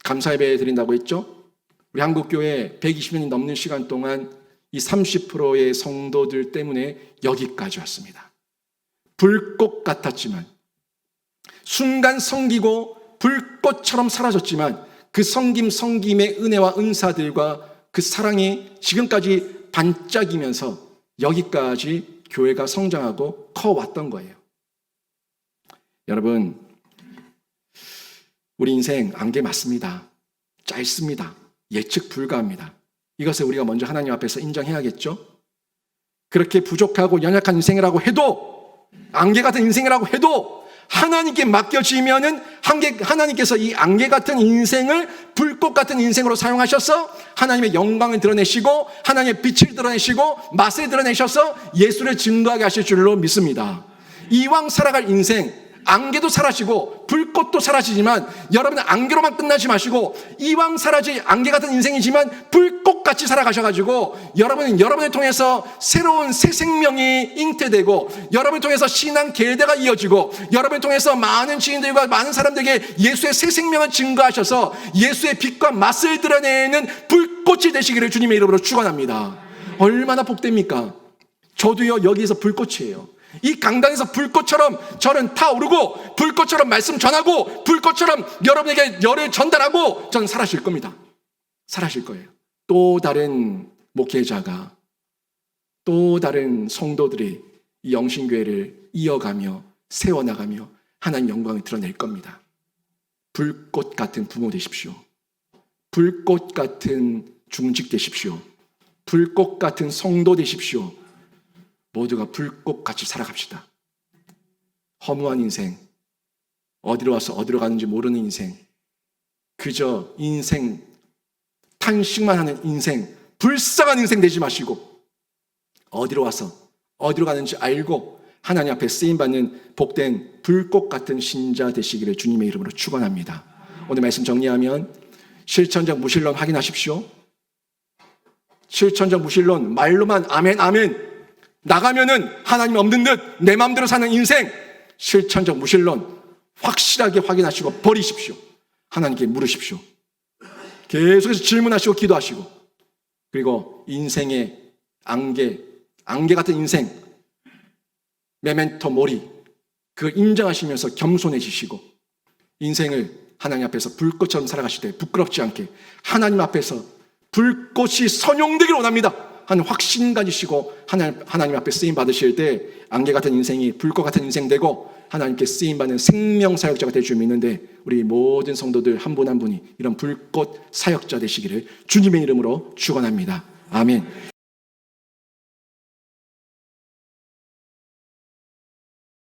[SPEAKER 1] 감사예배 드린다고 했죠? 우리 한국교회 120년이 넘는 시간 동안 이 30%의 성도들 때문에 여기까지 왔습니다. 불꽃 같았지만 순간 섬기고 불꽃처럼 사라졌지만 그 섬김의 은혜와 은사들과 그 사랑이 지금까지 반짝이면서 여기까지 교회가 성장하고 커왔던 거예요. 여러분, 우리 인생 안개 맞습니다. 짧습니다. 예측 불가합니다. 이것을 우리가 먼저 하나님 앞에서 인정해야겠죠? 그렇게 부족하고 연약한 인생이라고 해도, 안개 같은 인생이라고 해도 하나님께 맡겨지면은 하나님께서 이 안개 같은 인생을 불꽃 같은 인생으로 사용하셔서 하나님의 영광을 드러내시고 하나님의 빛을 드러내시고 맛을 드러내셔서 예수를 증거하게 하실 줄로 믿습니다. 이왕 살아갈 인생, 안개도 사라지고 불꽃도 사라지지만 여러분은 안개로만 끝나지 마시고 이왕 사라질 안개 같은 인생이지만 불꽃같이 살아가셔가지고 여러분은 여러분을 통해서 새로운 새 생명이 잉태되고 여러분을 통해서 신앙 계대가 이어지고 여러분을 통해서 많은 지인들과 많은 사람들에게 예수의 새 생명을 증거하셔서 예수의 빛과 맛을 드러내는 불꽃이 되시기를 주님의 이름으로 축원합니다. 얼마나 복됩니까? 저도요 여기에서 불꽃이에요. 이 강단에서 불꽃처럼 저는 타오르고 불꽃처럼 말씀 전하고 불꽃처럼 여러분에게 열을 전달하고 저는 사라질 겁니다. 사라질 거예요. 또 다른 목회자가 또 다른 성도들이 이 영신교회를 이어가며 세워나가며 하나님 영광을 드러낼 겁니다. 불꽃 같은 부모 되십시오. 불꽃 같은 중직 되십시오. 불꽃 같은 성도 되십시오. 모두가 불꽃같이 살아갑시다. 허무한 인생, 어디로 와서 어디로 가는지 모르는 인생, 그저 인생 탄식만 하는 인생, 불쌍한 인생 되지 마시고 어디로 와서 어디로 가는지 알고 하나님 앞에 쓰임받는 복된 불꽃 같은 신자 되시기를 주님의 이름으로 축원합니다. 오늘 말씀 정리하면 실천적 무신론 확인하십시오. 실천적 무신론 말로만 아멘 아멘 나가면은 하나님 없는 듯 내 마음대로 사는 인생, 실천적 무신론 확실하게 확인하시고 버리십시오. 하나님께 물으십시오. 계속해서 질문하시고 기도하시고 그리고 인생의 안개 같은 인생 메멘토 모리 그걸 인정하시면서 겸손해지시고 인생을 하나님 앞에서 불꽃처럼 살아가실 때 부끄럽지 않게 하나님 앞에서 불꽃이 선용되기를 원합니다 하는 확신 가지시고 하나님 앞에 쓰임 받으실 때 안개 같은 인생이 불꽃 같은 인생 되고 하나님께 쓰임 받는 생명 사역자가 될 줄 믿는데 우리 모든 성도들 한 분 한 분이 이런 불꽃 사역자 되시기를 주님의 이름으로 축원합니다. 아멘.